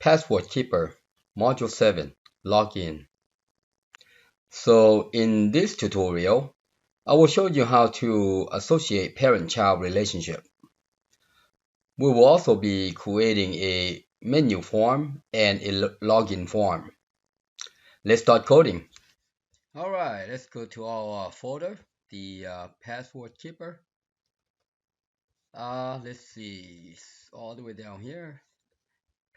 Password Keeper, Module 7, Login. So in this tutorial, I will show you how to associate parent-child relationship. We will also be creating a menu form and a login form. Let's start coding. All right, let's go to our folder, the Password Keeper. Let's see, all the way down here.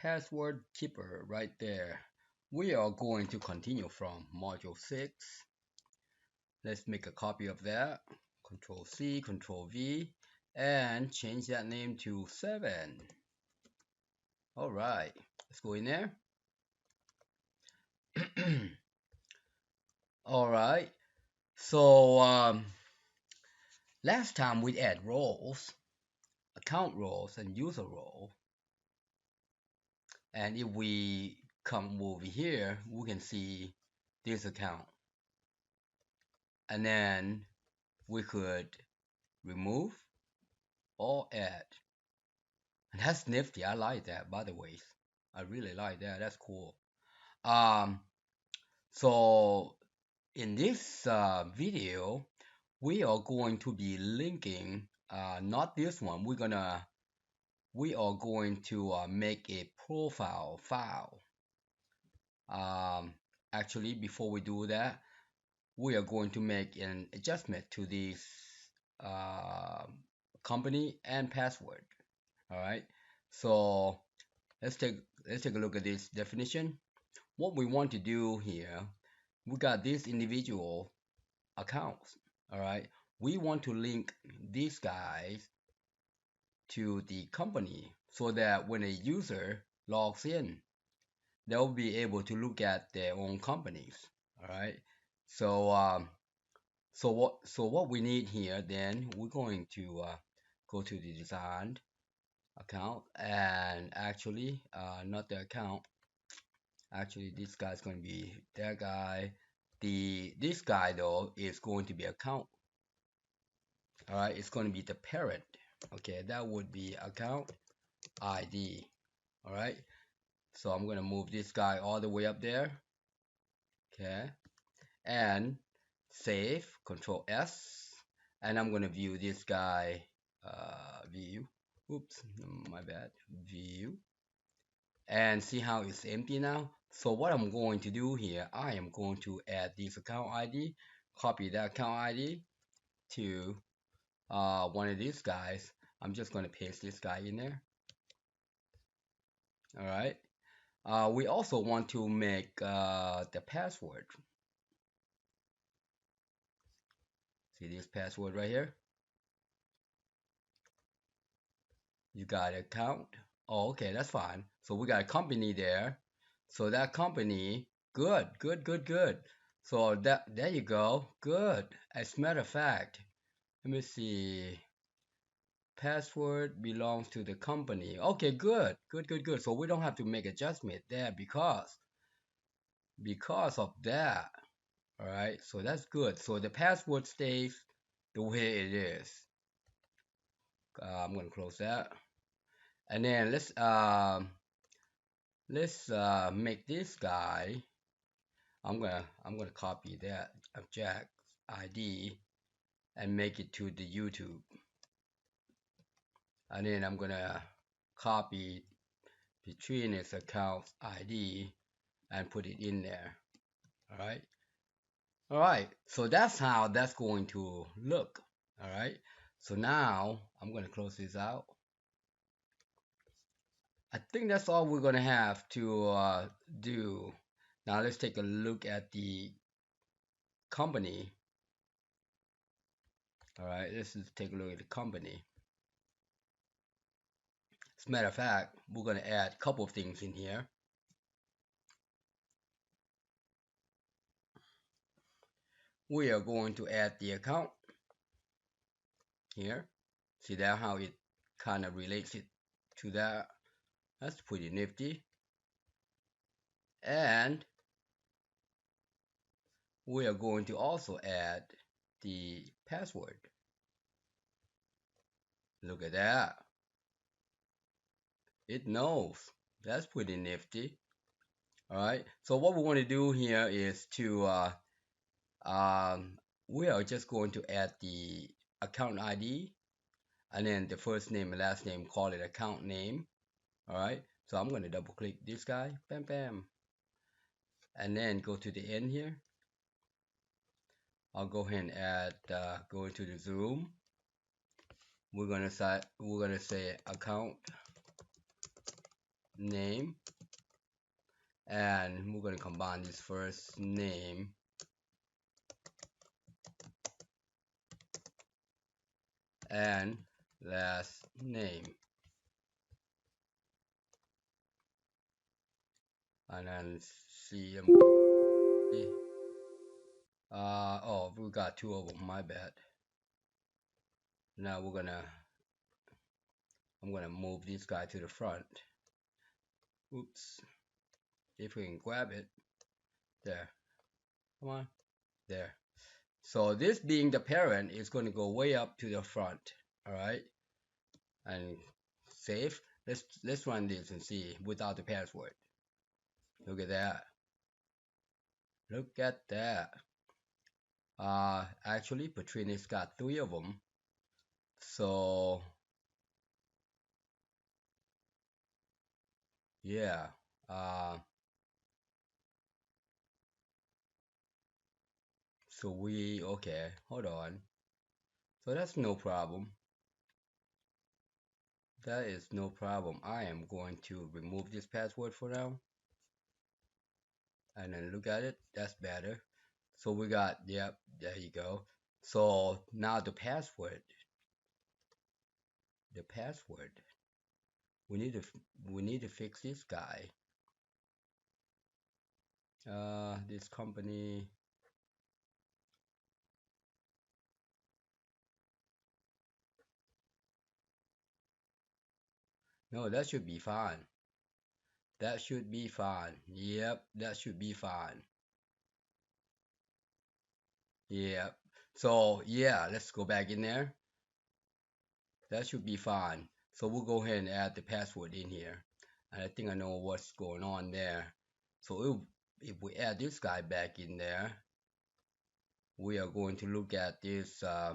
Password Keeper right there. We are going to continue from module 6. Let's make a copy of that. Control C, Control V, and change that name to 7. All right, let's go in there. All right, so last time we add roles, account roles and user role. And if we come over here, we can see this account. And then we could remove or add. And that's nifty. I like that, by the way. I really like that. That's cool. So in this video, we are going to be linking, not this one. We are going to make a profile file. Actually, before we do that, we are going to make an adjustment to this company and password. All right, so let's take a look at this definition. What we want to do here, we got these individual accounts. All right, we want to link these guys to the company so that when a user logs in, they'll be able to look at their own companies. All right, so what we need here, then we're going to go to the design account, and actually not the account, actually this guy's going to be that guy. This guy though is going to be account. All right, it's going to be the parent. Okay, that would be account ID. All right, so I'm going to move this guy all the way up there. Okay, and save, Control S, and I'm going to view this guy, view, oops, my bad, view, and see how it's empty now. So what I'm going to do here, I am going to add this account ID, copy that account ID to one of these guys. I'm just going to paste this guy in there. All right, we also want to make the password. See this password right here? You got account. Oh, okay, that's fine. So we got a company there. So that company, good, good, good, good. So that, there you go, good. As a matter of fact, let me see. Password belongs to the company. Okay, good, good, good, good. So we don't have to make adjustment there because of that. All right, so that's good. So the password stays the way it is. I'm gonna close that, and then let's make this guy. I'm gonna copy that object ID and make it to the YouTube, and then I'm gonna copy between its account ID and put it in there. All right, so that's how that's going to look. All right, so now I'm gonna close this out. I think that's all we're gonna have to do. Now let's take a look at the company. All right, let's just take a look at the company. As a matter of fact, we're gonna add a couple of things in here. We are going to add the account here. See that how it kind of relates it to that. That's pretty nifty. And we are going to also add the password. Look at that. It knows. That's pretty nifty. All right. So what we want to do here is to um, we are just going to add the account ID and then the first name and last name, call it account name. All right. So I'm going to double click this guy, bam, bam, and then go to the end here. I'll go ahead and add, go into the zoom. We're gonna say account name, and we're gonna combine this first name and last name, and then CMC. Oh, we got two of them. My bad. Now I'm gonna move this guy to the front. Oops. If we can grab it, there. Come on, there. So this being the parent is going to go way up to the front. All right, and save. Let's run this and see without the password. Look at that. Look at that. Actually, Patrina's got three of them. So yeah. Uh, so we okay. Hold on. So that's no problem. That is no problem. I am going to remove this password for now. And then look at it. That's better. So we got, yep, there you go. So now the password, we need to we need to fix this guy. This company, no, that should be fine. That should be fine. Yep, that should be fine. Yep. So yeah, let's go back in there. That should be fine. So we'll go ahead and add the password in here. And I think I know what's going on there. So if we add this guy back in there, we are going to look at this uh,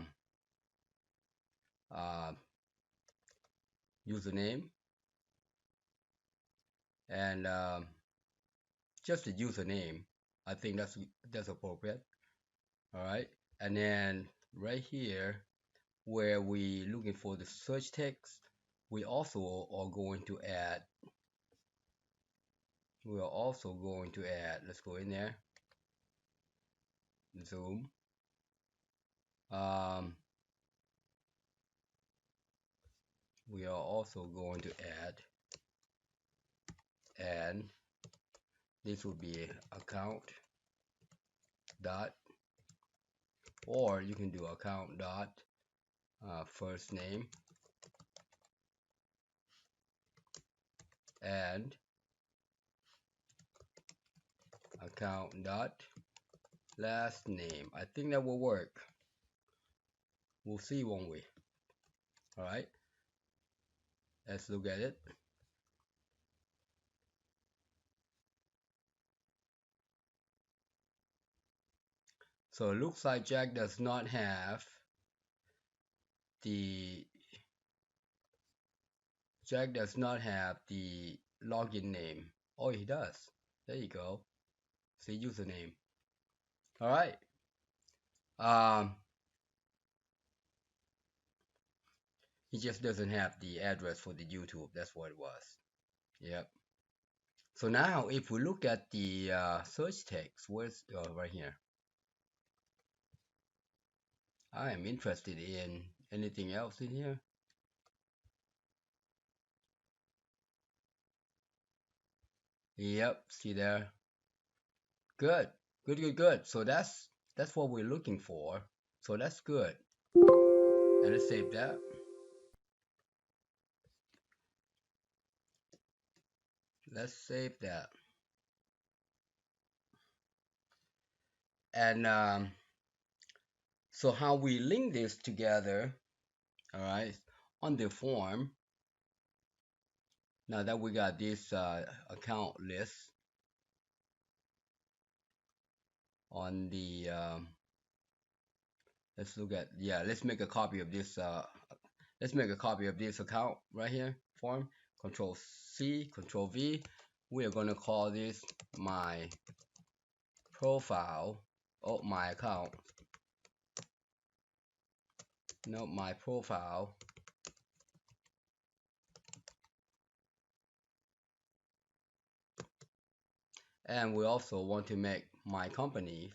username and just the username. I think that's appropriate. All right, and then right here where we looking for the search text, we also are going to add. We are also going to add. Let's go in there. Zoom. Um, we are also going to add, and this will be account dot, or you can do account dot first name and account dot last name. I think that will work. We'll see, won't we? All right, let's look at it. So it looks like Jack does not have the login name. Oh, he does. There you go. See, username. All right. Um, he just doesn't have the address for the YouTube. That's what it was. Yep. So now, if we look at the search text, where's right here? I am interested in anything else in here. Yep. See there. Good. Good. Good. Good. So that's what we're looking for. So that's good. And let's save that. Let's save that. And so how we link this together, all right, on the form, Now that we got this account list on the let's look at, yeah, let's make a copy of this let's make a copy of this account right here form. Control C, Control V. We are going to call this my profile. Oh, my account. No, my profile. And we also want to make my company.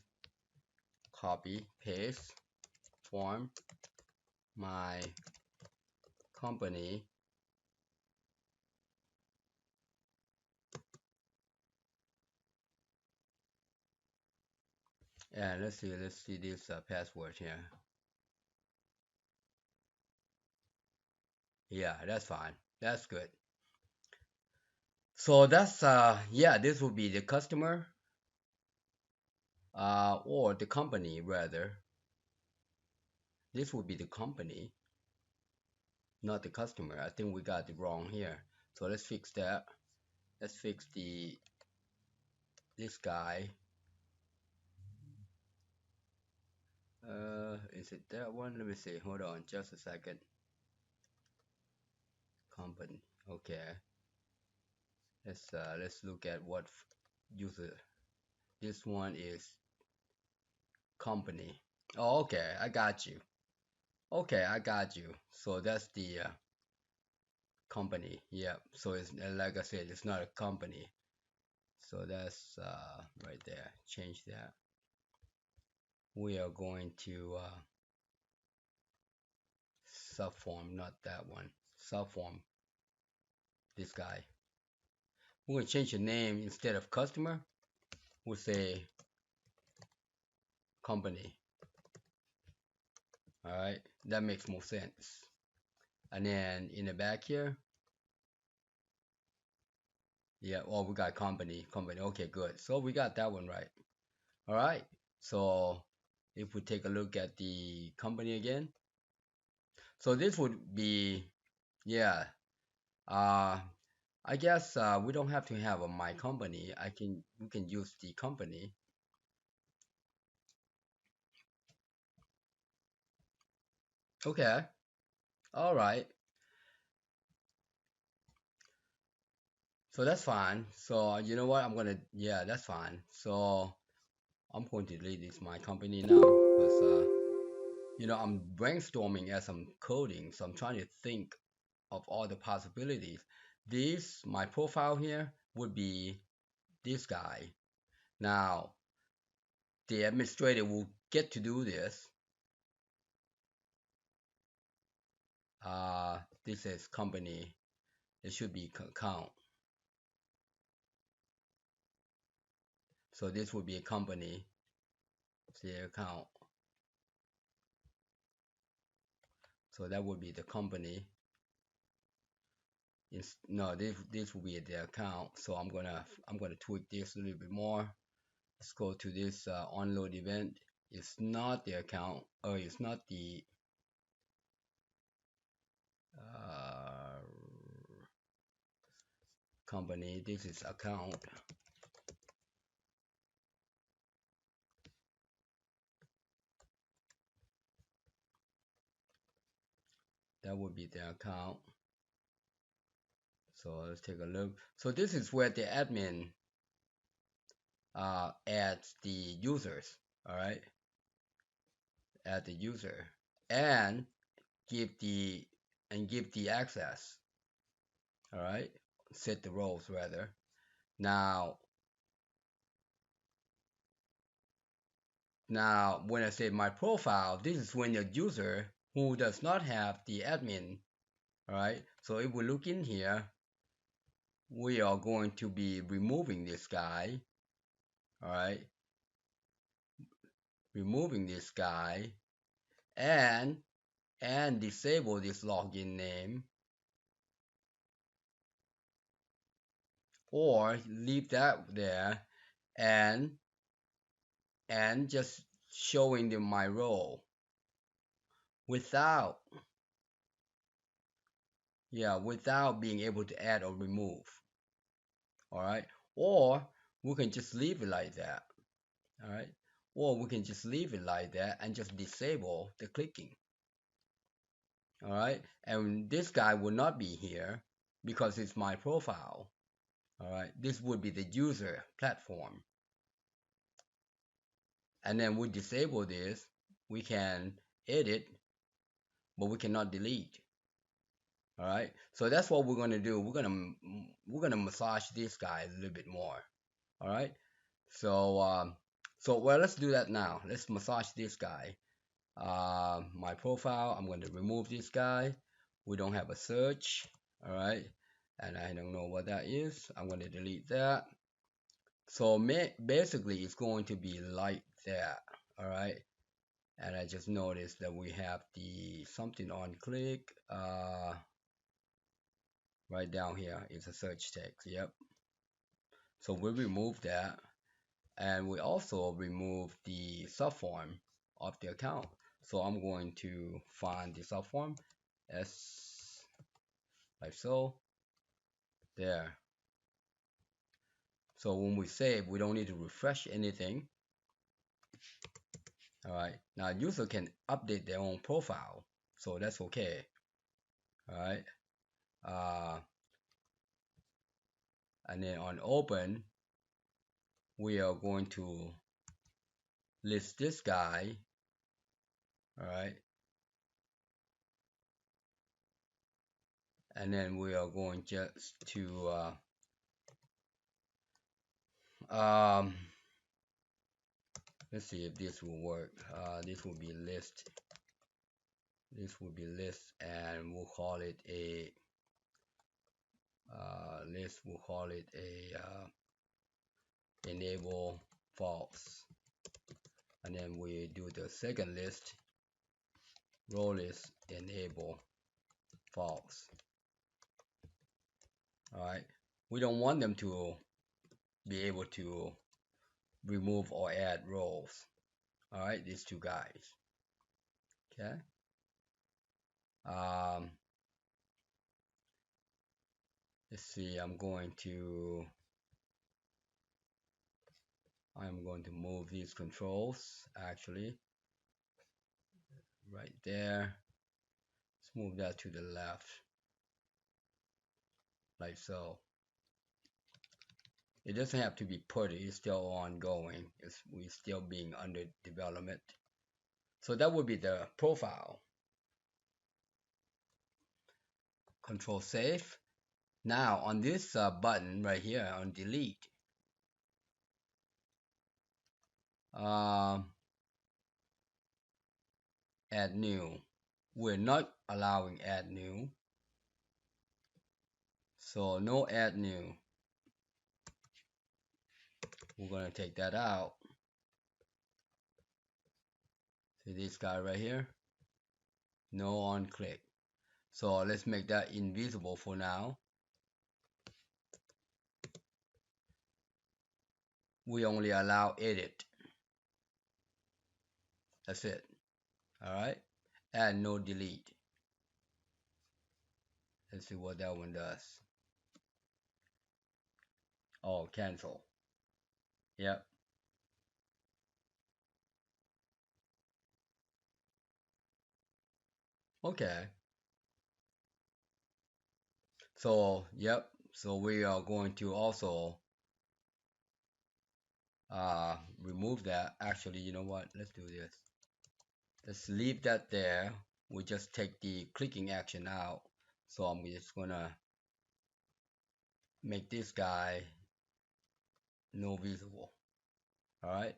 Copy, paste, form, my company. And let's see this password here. Yeah, that's fine. That's good. So that's yeah, this will be the customer or the company rather. This will be the company, not the customer. I think we got it wrong here. So let's fix that. Let's fix the this guy. Is it that one? Let me see. Hold on, just a second. Company. Okay. Let's look at what user. This one is company. Oh, okay. I got you. Okay, I got you. So that's the company. Yeah. So it's like I said, it's not a company. So that's right there. Change that. We are going to subform, not that one. Subform this guy. We're going to change the name instead of customer. We'll say company. All right, that makes more sense. And then in the back here, yeah, well, we got company. Okay, good. So we got that one right. All right. So if we take a look at the company again, so this would be, yeah, uh, I guess we don't have to have a my company. We can use the company. Okay. All right. So that's fine. So you know what? Yeah, that's fine. So I'm going to delete this my company now because I'm brainstorming as I'm coding. So I'm trying to think of all the possibilities. This, my profile here would be this guy. Now, the administrator will get to do this. This is company. It should be account. So this would be a company. The account. So that would be the company. No, this will be the account. So I'm gonna tweak this a little bit more. Let's go to this onload event. It's not the account. Oh, it's not the uh, company. This is account. That would be the account. So let's take a look. So this is where the admin adds the users. All right, add the user and give the give the access. All right, set the roles rather. Now, when I say my profile, this is when the user who does not have the admin. All right, so if we look in here, we are going to be removing this guy. All right, removing this guy and disable this login name, or leave that there and just showing them my role without Yeah, without being able to add or remove. All right. Or we can just leave it like that. All right. Or we can just leave it like that and just disable the clicking. All right. And this guy will not be here because it's my profile. All right. This would be the user platform. And then we disable this. We can edit, but we cannot delete. All right. So that's what we're going to do. We're gonna massage this guy a little bit more. All right. So well, let's do that now. Let's massage this guy. My profile, I'm going to remove this guy. We don't have a search. All right. And I don't know what that is. I'm going to delete that. So basically, it's going to be like that. All right. And I just noticed that we have the something on click. Right down here is a search text. Yep. So we remove that. And we also remove the subform of the account. So I'm going to find the subform as like so. There. So when we save, we don't need to refresh anything. All right. Now user can update their own profile, so that's okay. All right. Uh, and then on open, we are going to list this guy. All right. And then we are going just to let's see if this will work. This will be list. This will be list, and we'll call it a list. We'll call it a enable false, and then we do the second list. Row list enable false. All right. We don't want them to be able to remove or add rows. All right, these two guys. Okay. Um, let's see. I'm going to move these controls actually right there. Let's move that to the left like so. It doesn't have to be put, it's still ongoing. We're still being under development. So that would be the profile. Control save. Now on this button right here on delete, um, add new. We're not allowing add new. So no add new. We're going to take that out. See this guy right here? No on click. So let's make that invisible for now. We only allow edit. That's it. All right. And no delete. Let's see what that one does. Oh, cancel. Yep. Okay. So, yep. So we are going to also remove that. Actually, you know what? Let's do this. Let's leave that there. We just take the clicking action out. So I'm just gonna make this guy no visible. All right.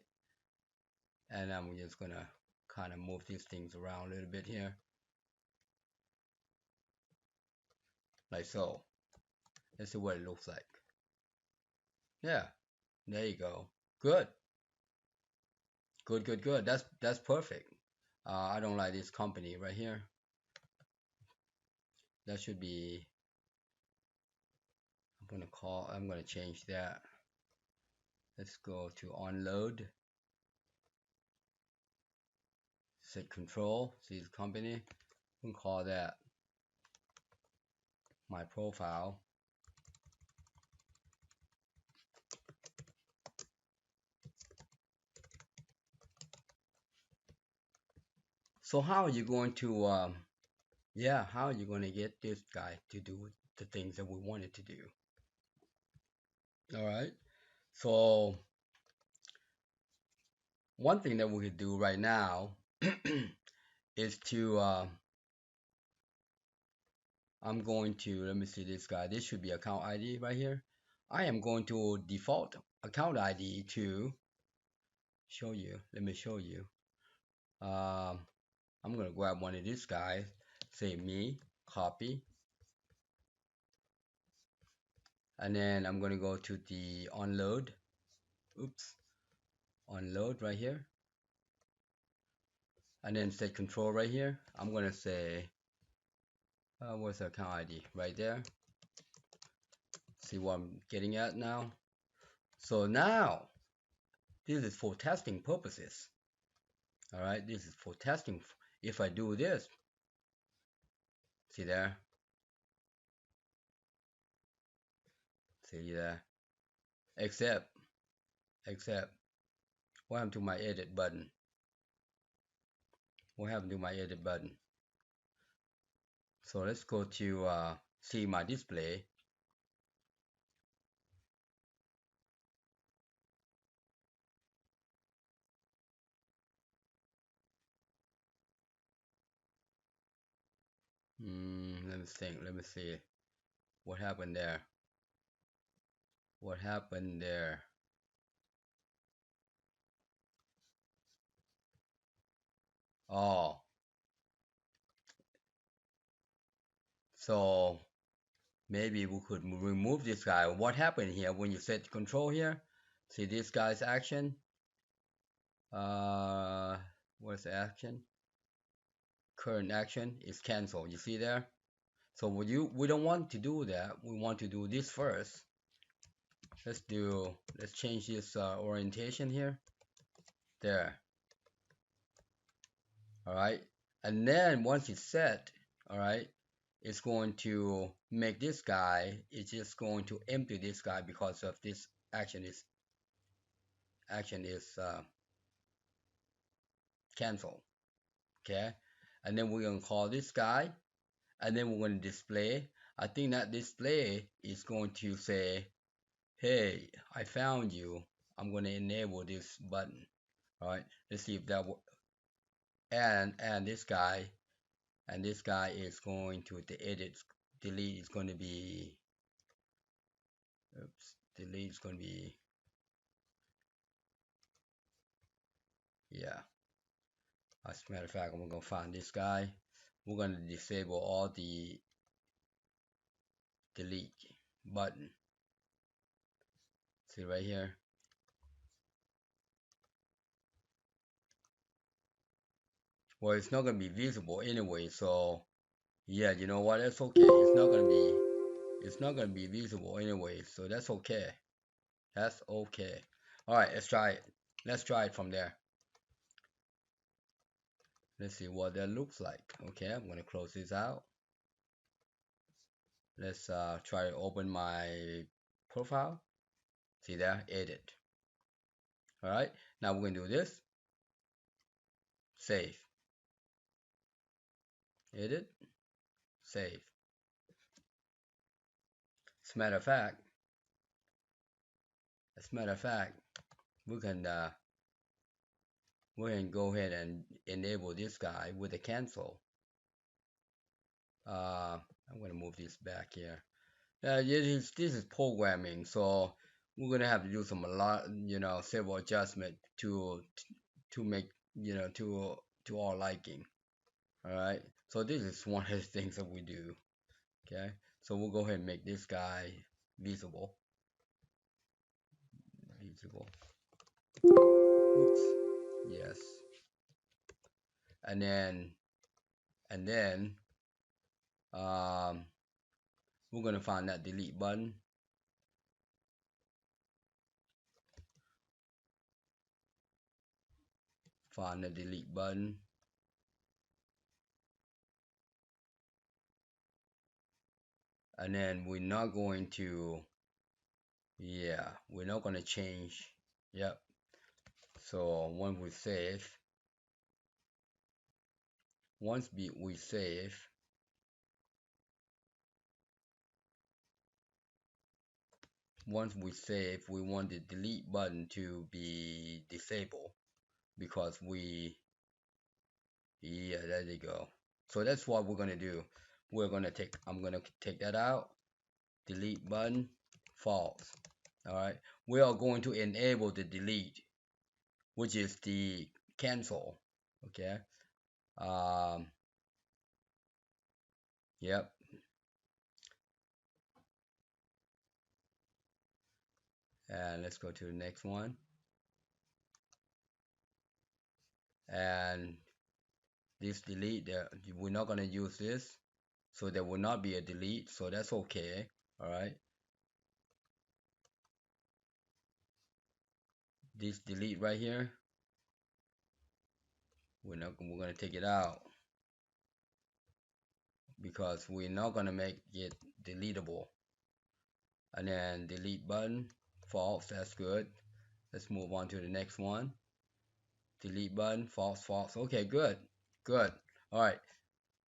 And I'm just gonna kind of move these things around a little bit here. Like so. Let's see what it looks like. Yeah. There you go. Good. Good, good, good. That's perfect. I don't like this company right here. That should be. I'm gonna change that. Let's go to unload. Set control. See the company. We can call that my profile. So how are you going to yeah, how are you going to get this guy to do the things that we wanted to do? All right. So one thing that we could do right now is to I'm going to, let me see this guy. This should be account ID right here. I am going to default account ID to show you. Let me show you. Um, I'm going to grab one of these guys, say me, copy, and then I'm going to go to the unload. Oops, unload right here. And then set control right here. I'm going to say, what's the account ID? Right there. See what I'm getting at now? So now, this is for testing purposes. All right, this is for testing. If I do this, see there, see there, except, what happened to my edit button? What happened to my edit button? So let's go to see my display. Let me think, let me see. What happened there? What happened there? Oh, so maybe we could remove this guy. What happened here when you set control here? See this guy's action? Uh, what's the action? Current action is cancelled. You see there? So we don't want to do that. We want to do this first. Let's change this orientation here. There. All right. And then once it's set, all right, it's going to make this guy, it's just going to empty this guy because of this action is canceled. Okay. And then we're going to call this guy, and then we're going to display. I think that display is going to say, hey, I found you. I'm going to enable this button. All right. Let's see if that will. And this guy, is going to the edit, delete is going to be, oops, delete is going to be, yeah. As a matter of fact, I'm going to find this guy. We're going to disable all the delete button. See right here. Well, it's not going to be visible anyway, so yeah, you know what? That's okay. It's not going to be visible anyway, so that's okay. That's okay. All right, let's try it. Let's try it from there. Let's see what that looks like. Okay, I'm going to close this out. Let's try to open my profile. See there, edit. All right, now we're going to do this. Save. Edit. Save. As a matter of fact, we can go ahead and enable this guy with a cancel. I'm going to move this back here. This is programming, so we're going to have to do several adjustment to make, to our liking. All right. So this is one of the things that we do. Okay. So we'll go ahead and make this guy visible. Oops. Yes. And then we're gonna find that delete button. Find the delete button. and then we're not going to, yeah, we're not going to change. Yep. So when we save, we save, we want the delete button to be disabled because yeah, there you go. So that's what we're gonna do. I'm gonna take that out, delete button, false. All right, we are going to enable the delete, which is the cancel. Okay. Um. Yep. And let's go to the next one. And this delete, we're not gonna use this, so there will not be a delete. So that's okay. All right. This delete right here, we're gonna take it out because we're not gonna make it deletable. And then delete button, false. That's good. Let's move on to the next one. Delete button, false, false. Okay, good, good. All right.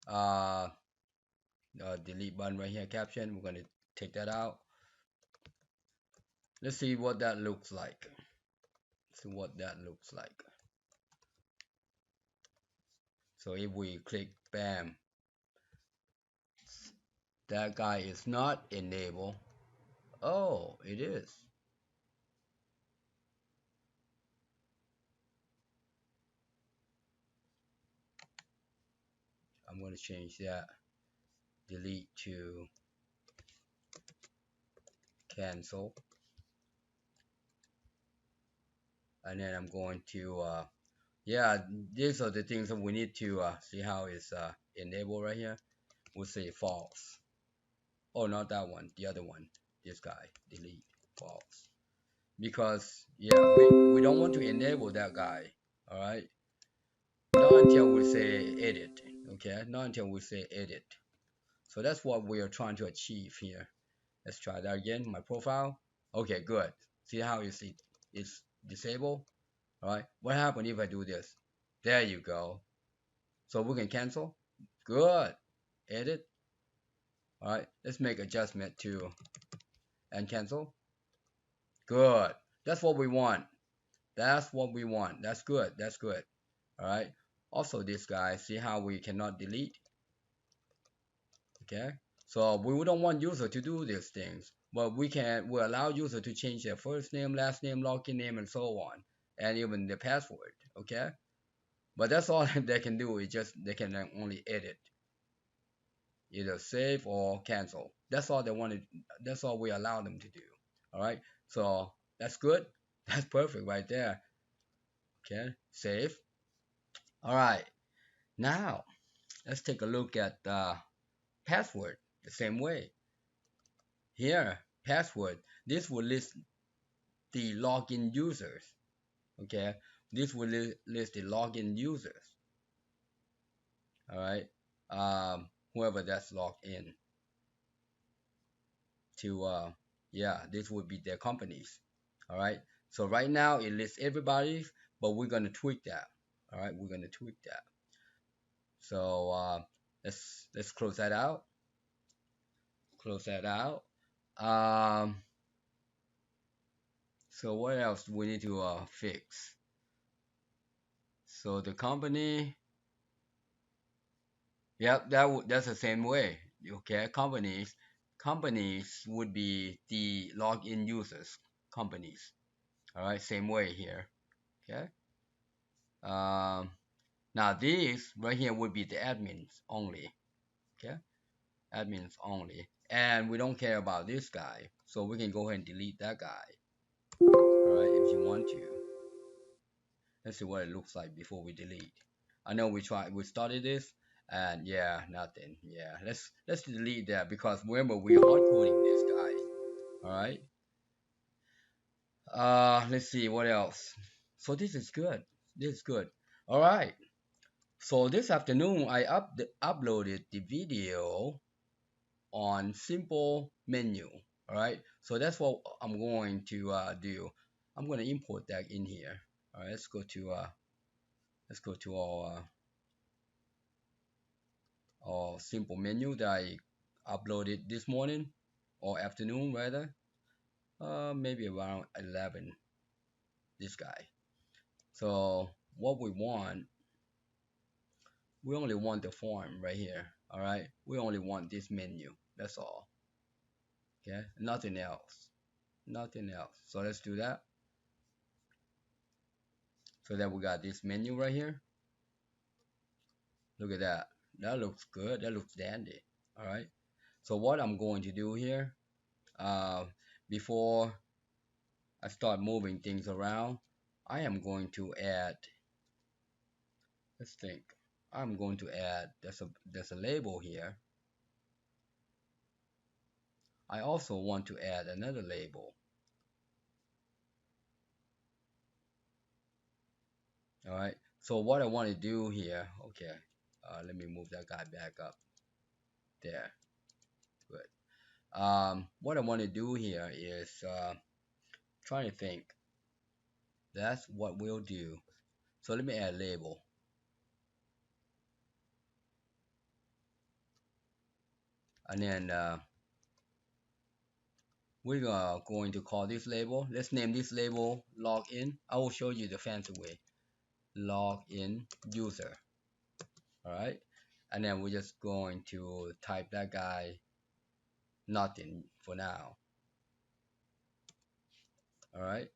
Uh, delete button right here, caption. We're gonna take that out. Let's see what that looks like. See what that looks like. So if we click bam, that guy is not enabled. Oh, it is. I'm going to change that delete to cancel. And then I'm going to, yeah, these are the things that we need to see how it's enabled right here. We'll say false. Oh, not that one, the other one. This guy, delete, false. Because, yeah, we don't want to enable that guy. All right. Not until we say edit. Okay. Not until we say edit. So that's what we are trying to achieve here. Let's try that again. My profile. Okay, good. See how you see it's disabled. All right. What happened if I do this? There you go. So we can cancel. Good. Edit. All right. Let's make adjustment to and cancel. Good. That's what we want. That's what we want. That's good. That's good. All right. Also, this guy. See how we cannot delete. Okay. So we don't want user to do these things, but we allow user to change their first name, last name, login name, and so on, and even the password. Okay, but that's all they can do. Is just they can only edit, either save or cancel. That's all they wanted. That's all we allow them to do. All right, so that's good. That's perfect right there. Okay, save. All right, now let's take a look at password the same way. Here, password. This will list the login users. Okay, this will list the login users. All right, whoever that's logged in to, yeah, this would be their companies. All right, so right now it lists everybody's, but we're gonna tweak that. All right, we're gonna tweak that. So let's close that out. Close that out. Um, so what else do we need to fix? So the company. Yep, that's the same way. Okay, companies would be the login users. Companies. All right, same way here. Okay. Um, now these right here would be the admins only. Okay, admins only, and we don't care about this guy, so we can go ahead and delete that guy. All right, if you want to. Let's see what it looks like before we delete. I know we started this and yeah, nothing. Yeah, let's delete that because remember we're hard coding this guy. All right. Let's see what else. So this is good. This is good. All right. So this afternoon I uploaded the video on simple menu. All right, so that's what I'm going to do. I'm going to import that in here. All right, let's go to our simple menu that I uploaded this morning or afternoon rather. Maybe around 11. This guy. So what we only want the form right here. All right, we only want this menu. That's all. Okay, nothing else. Nothing else. So let's do that. So that we got this menu right here. Look at that. That looks good. That looks dandy. All right. So what I'm going to do here, uh, before I start moving things around, I am going to add. Let's think. I'm going to add. There's a label here. I also want to add another label. All right. So what I want to do here. Okay. Let me move that guy back up. There. Good. What I want to do here is trying to think. That's what we'll do. So let me add label. And then we're going to call this label. Let's name this label login. I will show you the fancy way. Login user. All right. And then we're just going to type that guy nothing for now. All right.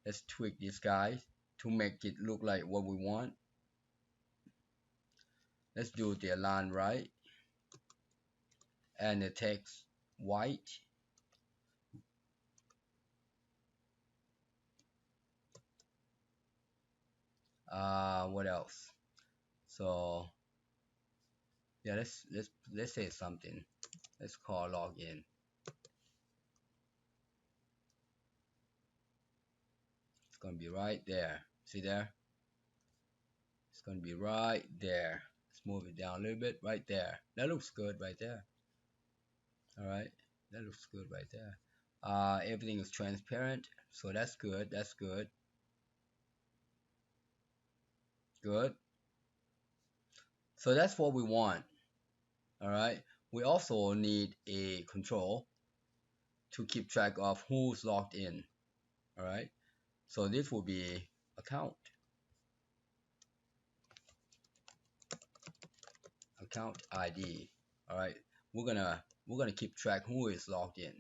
Let's tweak this guy to make it look like what we want. Let's do the align right and the text white. What else? So yeah, let's say something. Let's call login. It's gonna be right there. See there? It's gonna be right there. Let's move it down a little bit. Right there. That looks good right there. All right. That looks good right there. Everything is transparent, so that's good. That's good. Good. So that's what we want. All right. We also need a control to keep track of who's logged in. All right. So this will be account ID. All right. We're gonna keep track who is logged in.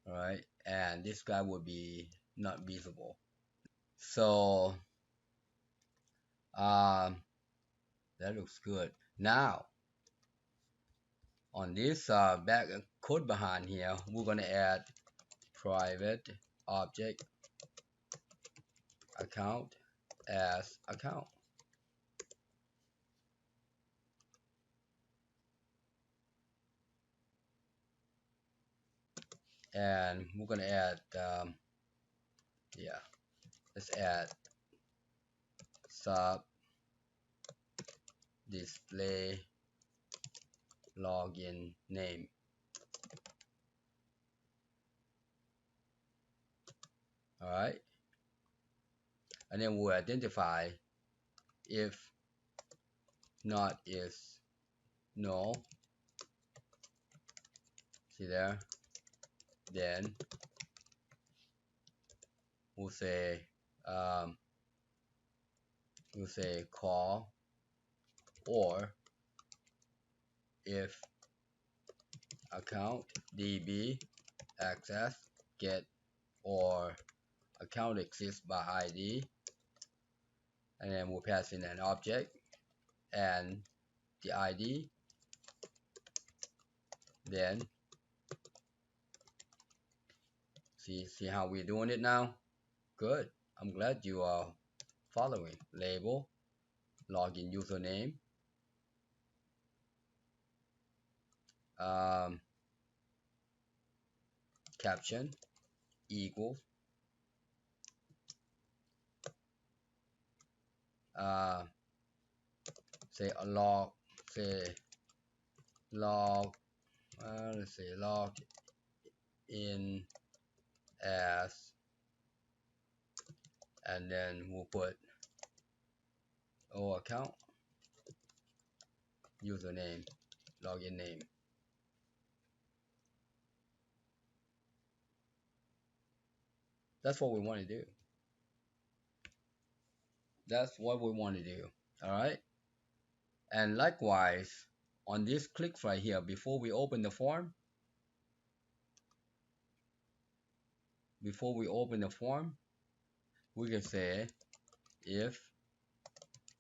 All right. And this guy will be not visible. So um, that looks good. Now on this back code behind here, we're gonna add private object account as account. And we're gonna add yeah, let's add sub display login name. All right, and then we'll identify if not is no. See there? Then we'll say um, call, or if account db access get or account exists by ID, and then we'll pass in an object and the ID. Then see how we're doing it now. Good. I'm glad you are following. Label, login username, um, caption equals uh, say a log say log let's say log in as, and then we'll put account username, login name. That's what we want to do. That's what we want to do. All right. And likewise, on this click right here, before we open the form, we can say if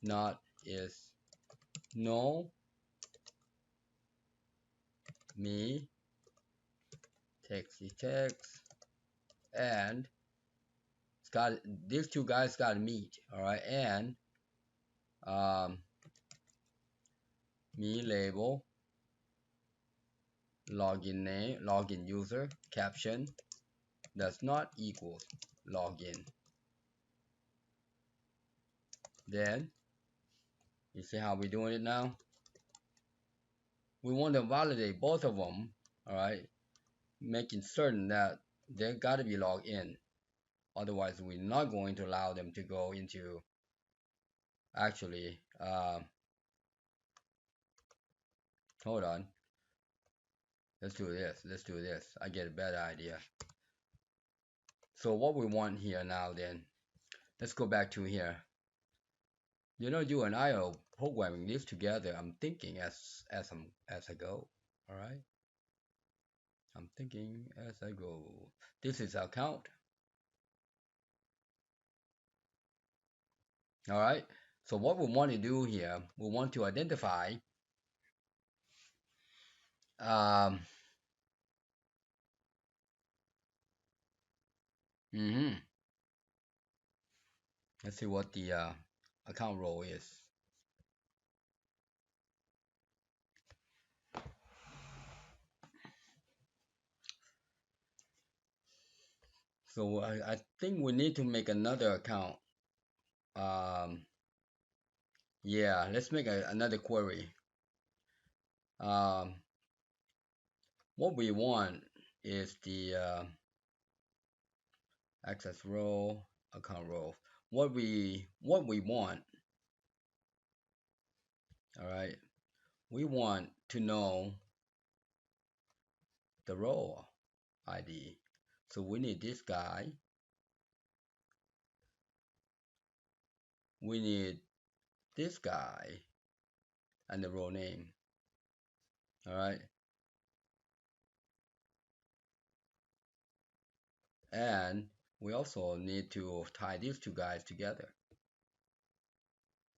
not is no me text and it's got these two guys got to meet. All right. And um, me label login name, login user, caption does not equal login. Then you see how we're doing it now. We want to validate both of them. All right, making certain that they got to be logged in. Otherwise, we're not going to allow them to go into actually. Hold on. Let's do this. Let's do this. I get a better idea. So what we want here now then, let's go back to here. You know, you and I are programming this together. I'm thinking as I go. All right. I'm thinking as I go. This is our count. All right. So what we want to do here, we want to identify um, let's see what the account role is. So I think we need to make another account. Yeah, let's make another query. What we want is the access role, account role. What we want, all right, we want to know the role ID. So we need this guy. We need this guy and the role name. All right. And we also need to tie these two guys together.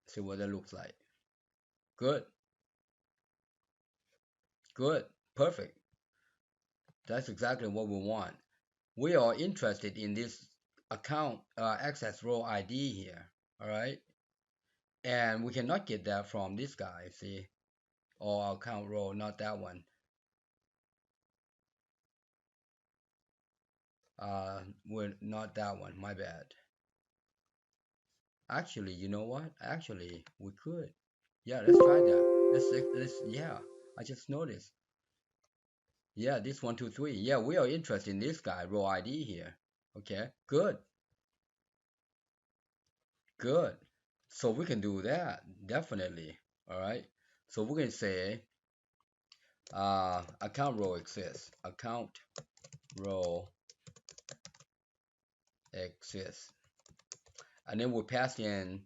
See what that looks like. Good. Good. Perfect. That's exactly what we want. We are interested in this account access role ID here. All right. And we cannot get that from this guy, see, or account role, not that one. We're not that one, my bad. Actually, you know what? Actually, we could. Yeah, let's try that. Yeah, I just noticed. Yeah, this 123. Yeah, we are interested in this guy, role ID here. Okay, good, good. So we can do that, definitely. All right. So we can say account role exists. Account role exists. And then we pass in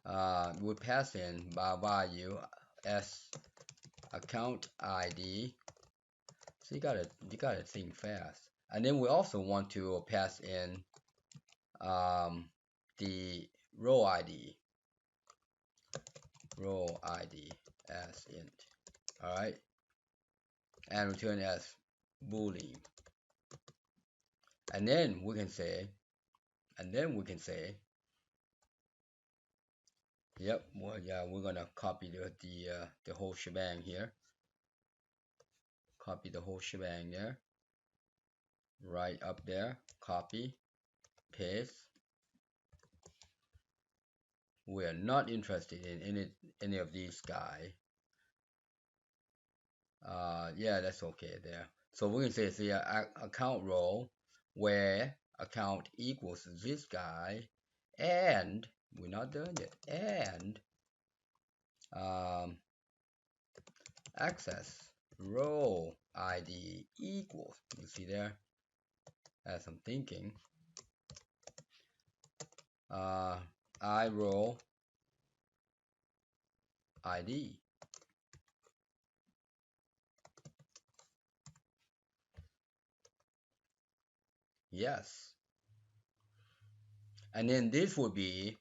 by value as account ID. So you gotta think fast. And then we also want to pass in the role ID as int. All right, and return as boolean. And then we can say, yep, well, yeah, we're gonna copy the whole shebang here. Copy the whole shebang there. Right up there. Copy, paste. We are not interested in any of these guys. Yeah, that's okay there. So we can say it's the account row where account equals this guy, and we're not done yet, and um, access row ID equals, you see there, as I'm thinking, I row ID. Yes. And then this would be,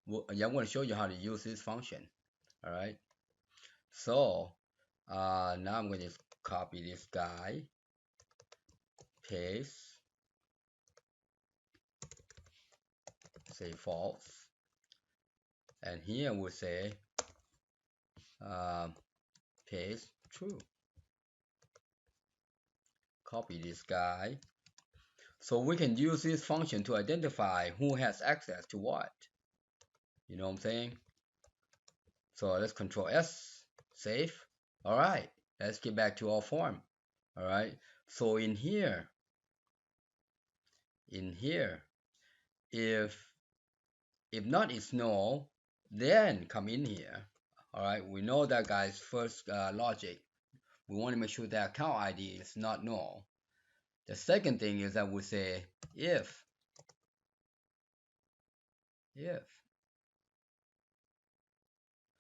I'm going to show you how to use this function. All right. So now I'm going to copy this guy, paste, say false. And here we'll say paste true. Copy this guy. So we can use this function to identify who has access to what. You know what I'm saying? So let's Control S, save. All right, let's get back to our form. All right, so in here, if not is null, then come in here. All right, we know that guy's first logic. We want to make sure that account ID is not null. The second thing is that we say if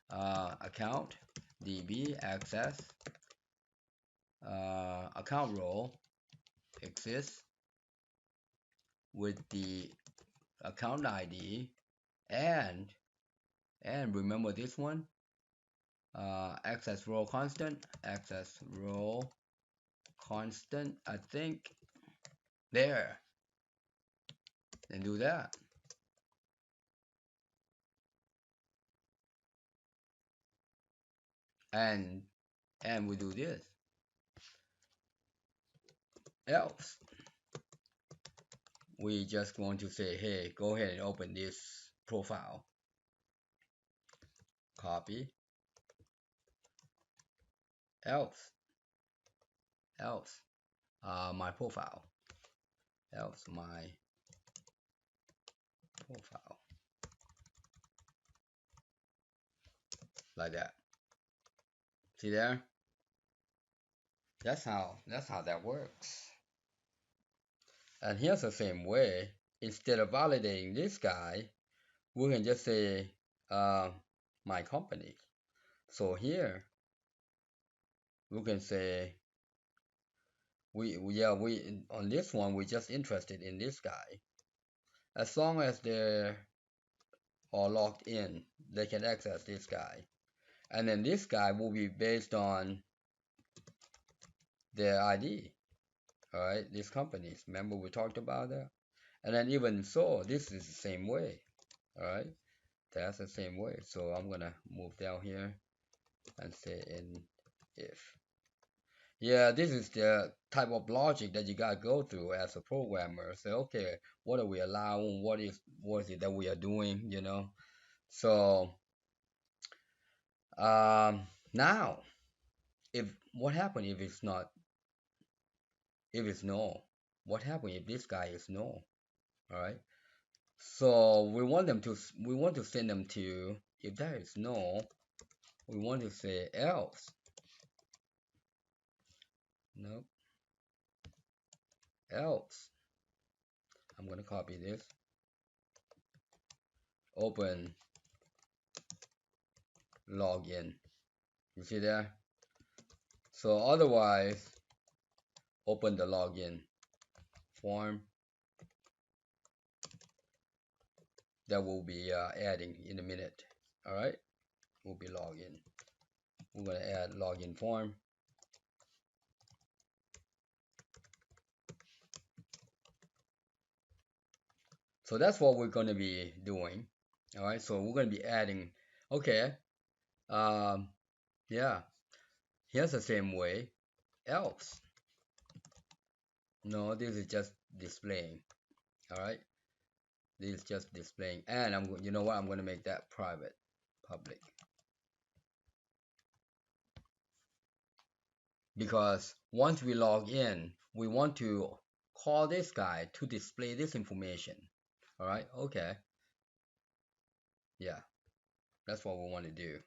account db access account row exists with the account ID and remember this one, access row constant, I think, there, and do that. And we do this. Else we just want to say, hey, go ahead and open this profile. Copy. Else my profile. Else my profile. Like that. See there? That's how that works. And here's the same way. Instead of validating this guy, we can just say my company. So here we can say we on this one we're just interested in this guy. As long as they're all logged in, they can access this guy. And then this guy will be based on their ID. All right, these companies. Remember we talked about that? And then even so, this is the same way. All right, that's the same way. So I'm gonna move down here and say in if. Yeah, this is the type of logic that you gotta go through as a programmer. Say, okay, what are we allowing? What is it that we are doing? You know. So now, if what happened if it's not, if it's no? What happened if this guy is no? All right. So we want to send them to, if there is no, we want to say else. Nope. Else. I'm gonna copy this. Open login. You see there? So otherwise, open the login form that we'll be adding in a minute. All right, we'll be login. We're gonna add login form. So that's what we're gonna be doing. All right, so we're gonna be adding. Okay. Yeah. Here's the same way. Else. No, this is just displaying. All right. This is just displaying, and you know what? I'm going to make that private, public. because once we log in, we want to call this guy to display this information. All right, okay, yeah, that's what we want to do.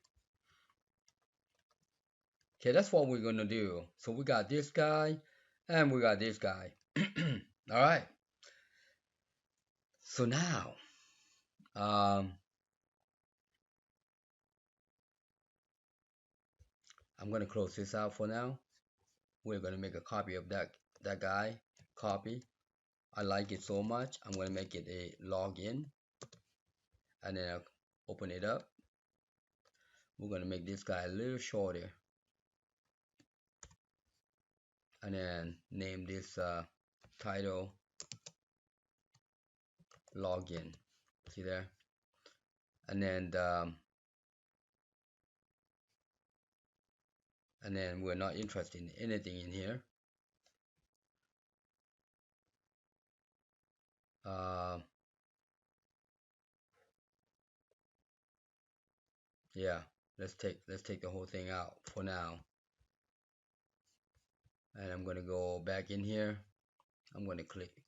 Okay, that's what we're gonna do. So we got this guy and we got this guy. All right, so now um, I'm gonna close this out for now. We're gonna make a copy of that guy. Copy. I like it so much. I'm gonna make it a login, and then I'll open it up. We're gonna make this guy a little shorter, and then name this title login. See there? And then we're not interested in anything in here. Yeah, let's take the whole thing out for now. And I'm gonna go back in here. I'm gonna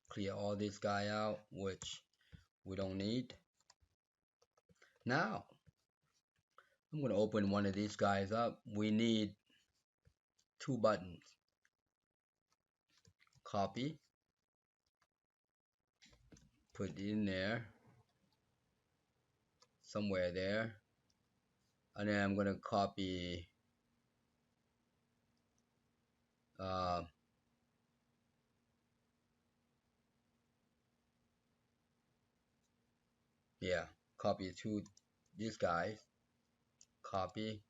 clear all this guy out, which we don't need. Now I'm gonna open one of these guys up. We need two buttons. Copy, put it in there, somewhere there, and then I'm gonna copy yeah, copy to these guys. Copy.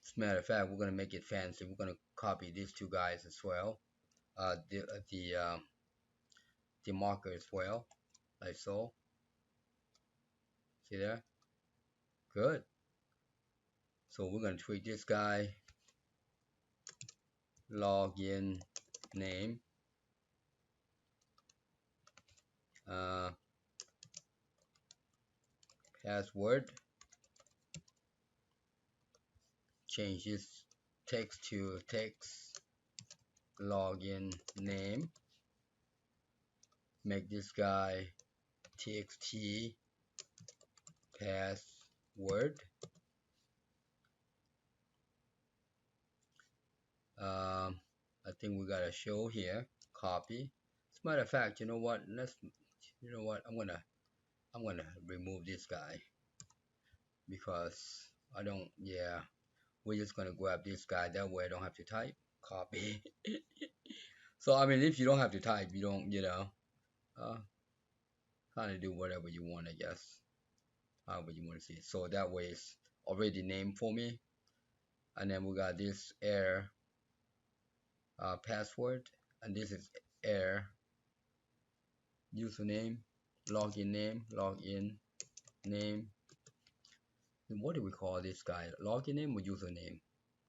As a matter of fact, we're gonna make it fancy. We're gonna copy these two guys as well. The marker as well, like so. See there? Good. So we're gonna tweak this guy. Login name. Password. Change this text to text login name. Make this guy txt password. I think we got a show here. Copy. As a matter of fact, you know what? I'm gonna remove this guy because I don't. Yeah, we're just gonna grab this guy. That way I don't have to type. Copy. So I mean, if you don't have to type, you don't. Kind of do whatever you want, I guess. However you want to see it. So that way it's already named for me. And then we got this air password, and this is air username, login name. And what do we call this guy? Login name or username?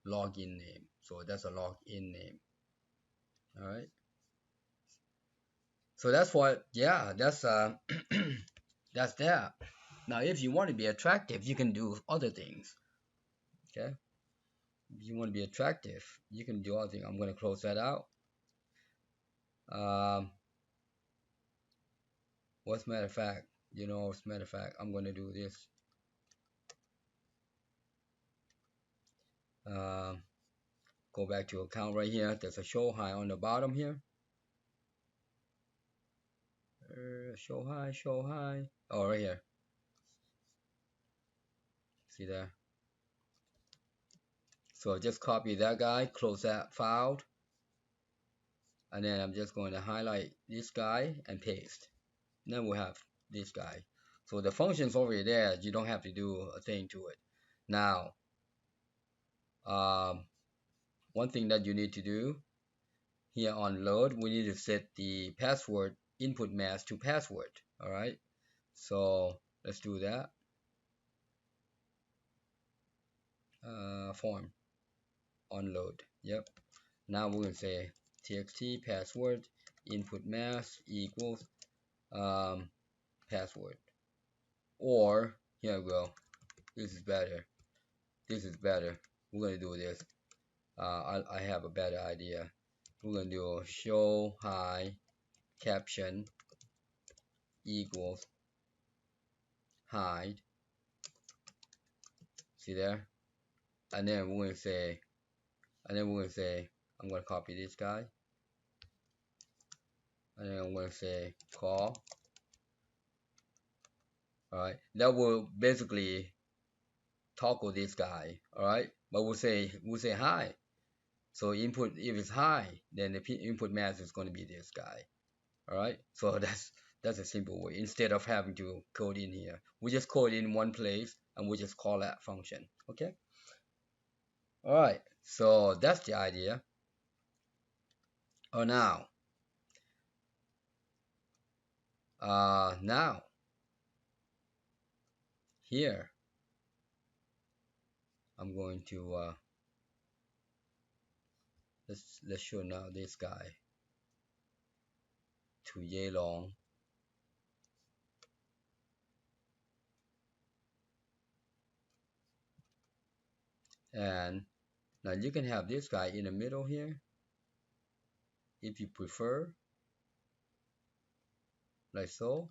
Login name. So that's a login name. All right. So that's what. Yeah, that's that's that. Now, if you want to be attractive, you can do other things. Okay. If you want to be attractive, you can do other things. I'm going to close that out. What's matter of fact? As a matter of fact, I'm going to do this. Go back to account right here. There's a show high on the bottom here. Show high. Oh, right here. See there? So just copy that guy, close that file, and then I'm just going to highlight this guy and paste. And then we'll have this guy. So the function's already there. You don't have to do a thing to it. Now, one thing that you need to do here on load, we need to set the password input mask to password. All right. So let's do that. Form on load. Yep. Now we're gonna say txt password input mask equals password, or here we go, This is better. This is better. We're gonna do this. I have a better idea. We're gonna do show high caption equals hide. See there? And then we're gonna say, I'm gonna copy this guy, and then I'm gonna say call. All right, that will basically toggle this guy. All right, but we'll say hi. So input, if it's high, then the input mask is going to be this guy. All right, so that's a simple way. Instead of having to code in here, we just code in one place and we just call that function. Okay. All right, so that's the idea. Oh, now here I'm going to let's show now this guy to Yelong, and now you can have this guy in the middle here if you prefer, like so.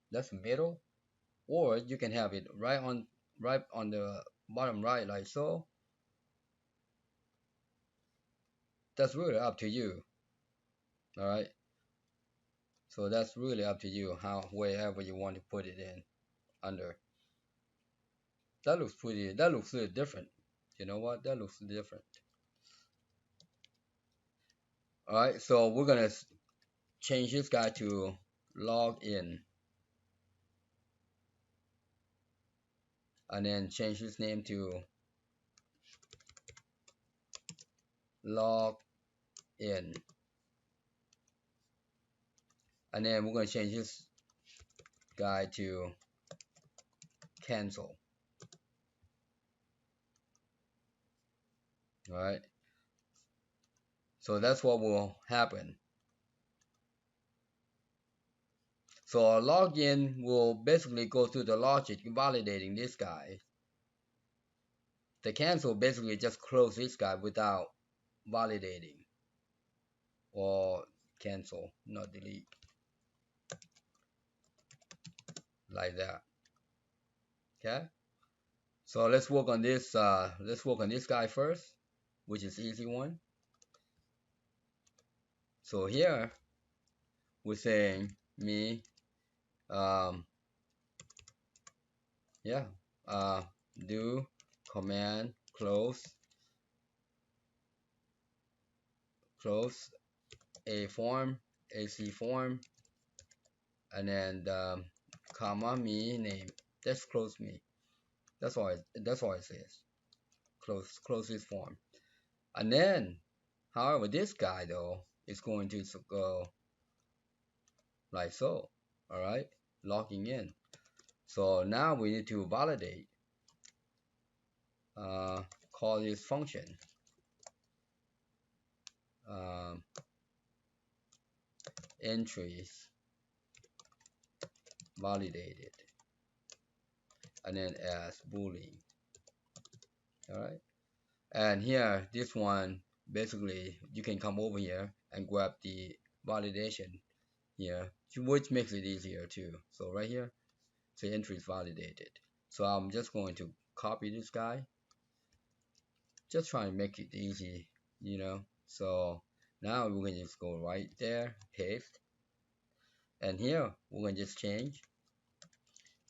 That's middle, or you can have it right on the bottom right, like so. That's really up to you. All right, so that's really up to you, how wherever you want to put it in under. That looks really different. You know what, that looks different. All right, so we're gonna change this guy to log in, and then change his name to log in, and then we're going to change this guy to cancel. All right, so that's what will happen. So our login will basically go through the logic validating this guy. The cancel basically just close this guy without validating, or cancel, not delete, like that. Okay, so let's work on this. Let's work on this guy first, which is easy one. So here we're saying me, um, yeah, do command close a form, AC form, and then comma me name. Just close me. That's all. That's all it says. Close this form, and then, however, this guy though is going to go like so. All right, logging in. So now we need to validate. Call this function. Um, entries validated, and then as boolean. All right, and here this one basically you can come over here and grab the validation here, which makes it easier too. So right here, say entries validated. So I'm just going to copy this guy, just trying to make it easy, you know. So now we can just go right there, paste, and here we're going to just change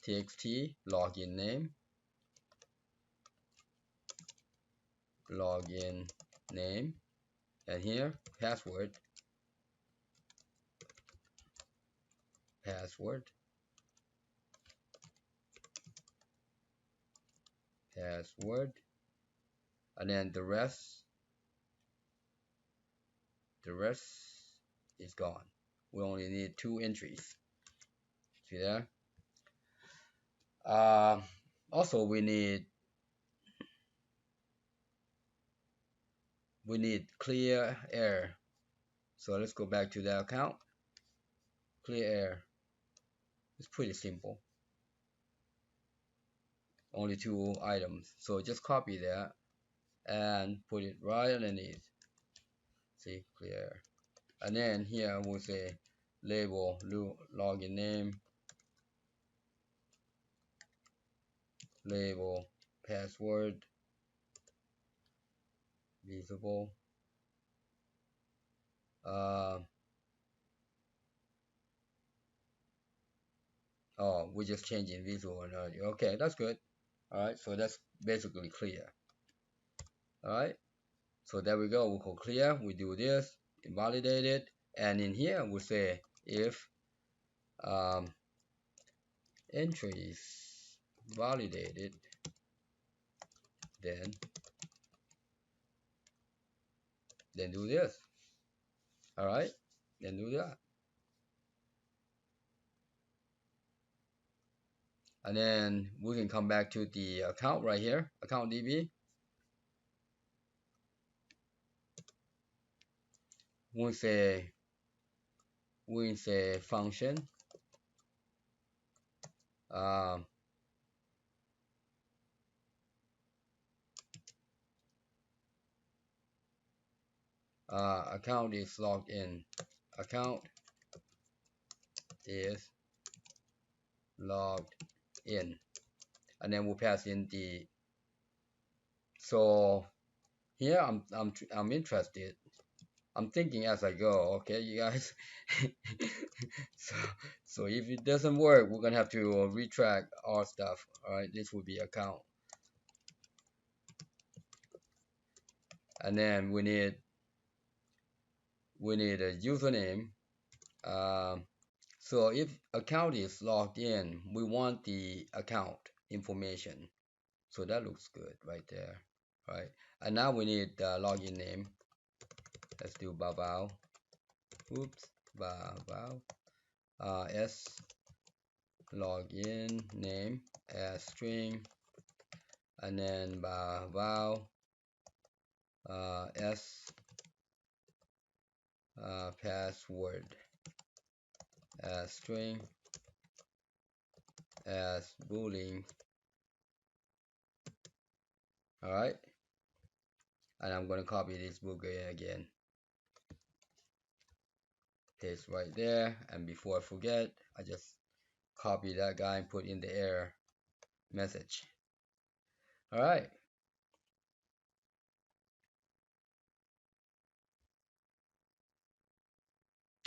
txt login name, login name, and here password, password, password, and then the rest is gone. We only need 2 entries. See there? Also we need clear air. So let's go back to the account. Clear air. It's pretty simple. only 2 items. So just copy that and put it right underneath. See, clear. And then here we'll say label login name, label password, visible. Oh, we're just changing visual and audio. Okay, that's good. All right, so that's basically clear. All right, so there we go. We'll go clear. We do this, invalidate it, and in here we'll say if um, entries validated, then do this. All right, then do that. And then we can come back to the account right here, account DB. We say function um, account is logged in. Account is logged in, and then we'll pass in the. So here I'm interested. I'm thinking as I go. Okay, you guys. so so if it doesn't work, we're gonna have to retract our stuff. All right, this will be account, and then we need a username. So if account is logged in, we want the account information. So that looks good right there, right? And now we need the login name. Let's do Bavao. Oops, Bavao. S login name as string, and then Bavao S password as string as boolean. All right, and I'm going to copy this boolean again, paste right there, and before I forget, I just copy that guy and put in the error message. All right,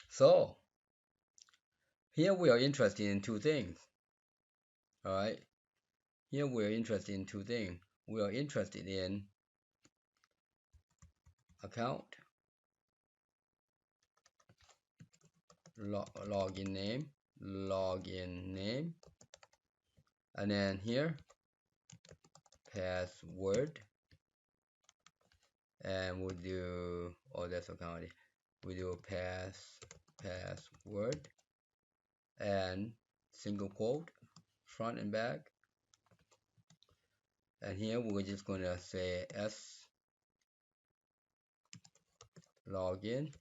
so here we are interested in 2 things. All right, here we are interested in 2 things. We are interested in account login name, and then here password, and we'll do, oh, that's account. We do password and single quote front and back, and here we're just going to say s login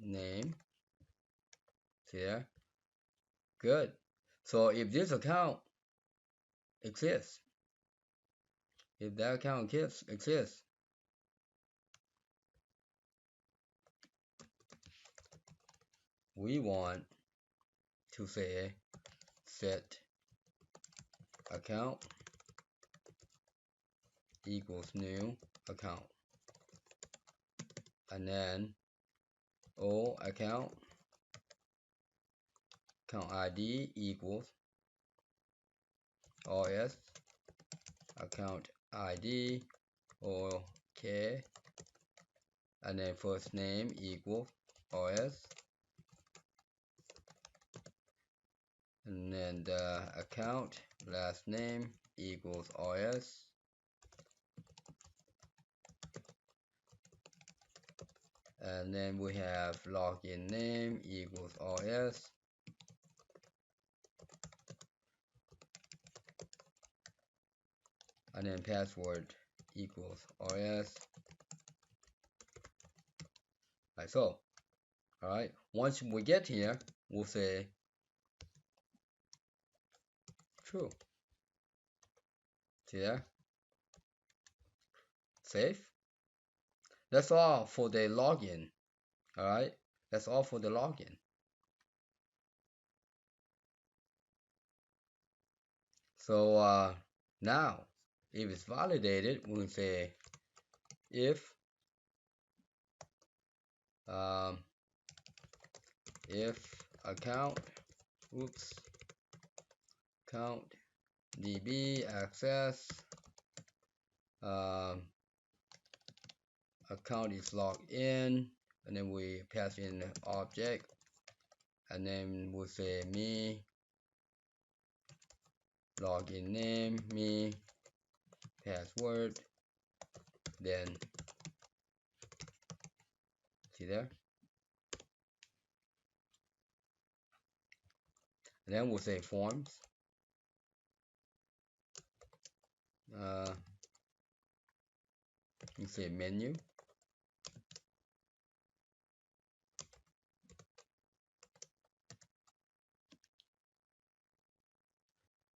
name. See there? Good. So if this account exists, if that account exists, we want to say set account equals new account, and then O account ID equals OS account ID, okay, and then first name equals OS, and then the account last name equals OS, and then we have login name equals OS, and then password equals OS, like so. All right, once we get here, we'll say true. See there? Save. That's all for the login. All right. That's all for the login. So now, if it's validated, we can say if um, if account, oops, account db access um, account is logged in, and then we pass in the object, and then we'll say me login name, me password, then see there, and then we'll say forms, you say menu,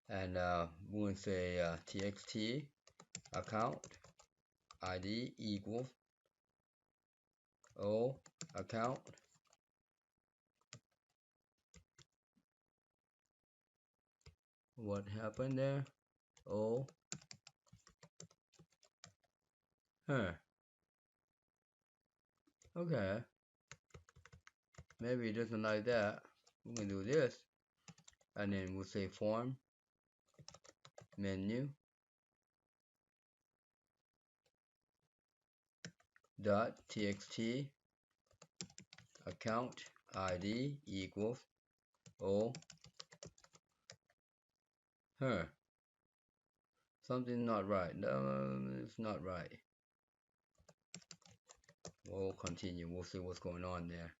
and we'll say txt account id equals o account. What happened there? Oh, okay, maybe it doesn't like that. We can do this, and then we'll say form menu dot txt account id equals o something not right. No, it's not right. We'll continue. We'll see what's going on there.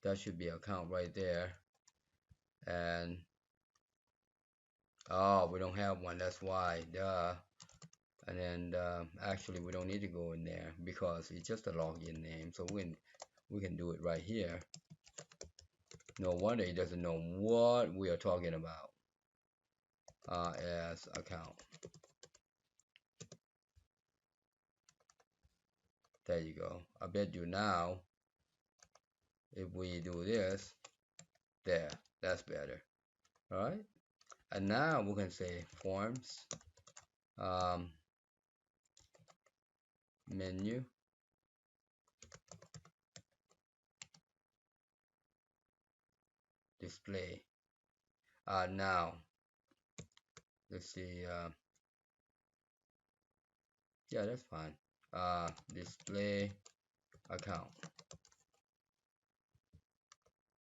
That should be account right there. And oh, we don't have one. That's why. Duh. And then actually we don't need to go in there because it's just a login name. So we can do it right here. No wonder it doesn't know what we are talking about as account. There you go. I bet you now, if we do this, there, that's better. All right. And now we can say forms, menu, display. Now, let's see. Yeah, that's fine. Display account.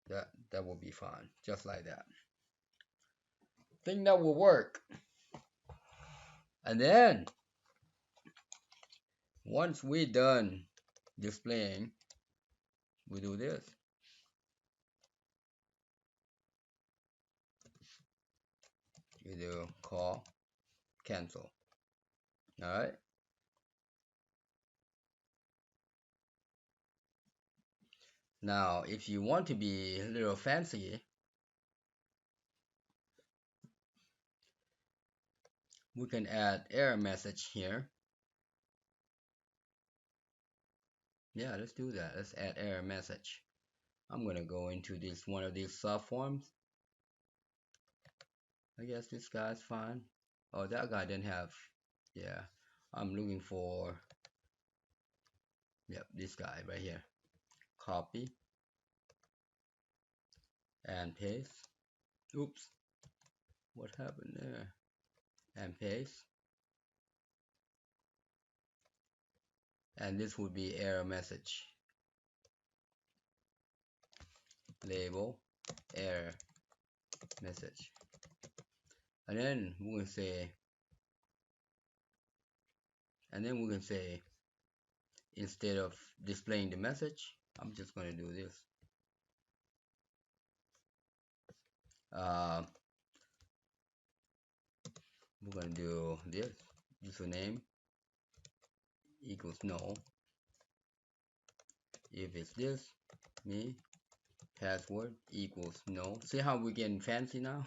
That will be fine, just like that. Think that will work. And then once we're done displaying, we do this. You do call cancel. All right. Now, if you want to be a little fancy, we can add error message here. Yeah, let's do that. Let's add error message. I'm gonna go into this one of these subforms. I guess this guy's fine. Oh, that guy didn't have. Yeah, I'm looking for. Yep, this guy right here. Copy and paste. Oops, what happened there? And paste. And this would be error message. Label error message. And then we can say, instead of displaying the message, I'm just going to do this. We're going to do this. Username equals no. If it's this, me, password equals no. See how we're getting fancy now?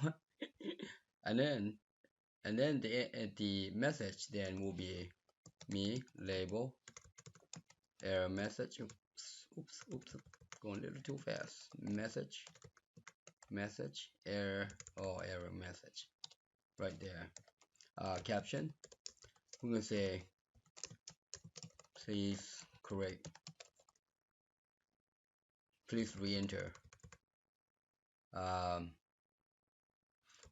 and and then the message then will be me label error message. Oops, going a little too fast. Message error, error message right there. Caption, we're gonna say please re-enter,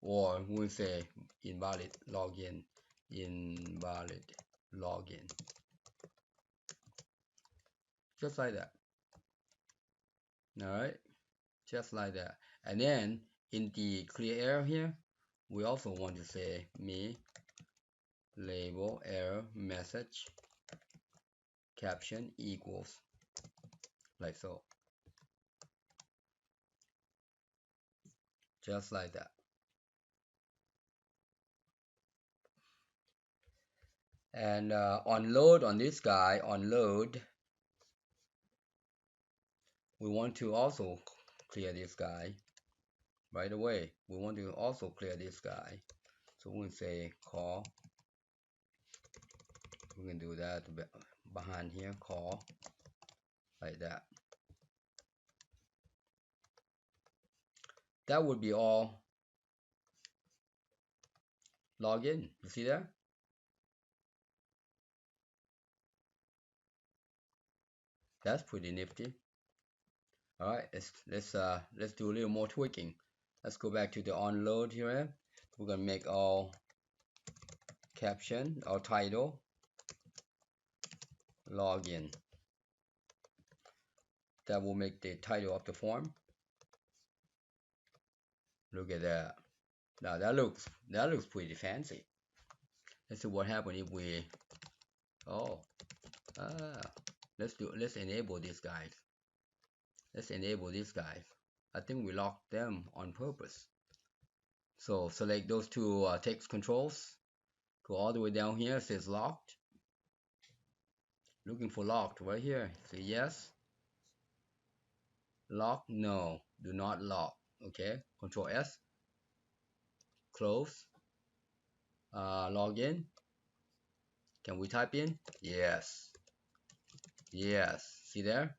or we'll say invalid login, just like that. All right, just like that. And then in the clear error here, we also want to say me label error message caption equals, like so, just like that. And on load, on this guy, on load, we want to also clear this guy right away. We want to also clear this guy. So we're going to say call. We can do that behind here, call, like that. That would be all login. You see that? That's pretty nifty. All right, let's do a little more tweaking. Let's go back to the onload here. We're gonna make all caption, our title, login. That will make the title of the form. Look at that. Now that looks pretty fancy. Let's see what happens if we let's enable these guys. Let's enable these guys. I think we locked them on purpose. So select those two text controls. Go all the way down here. It says locked. Looking for locked right here. Say yes. Lock, no. Do not lock. Okay. Control S. Close. Log in. Can we type in? Yes. Yes. See there?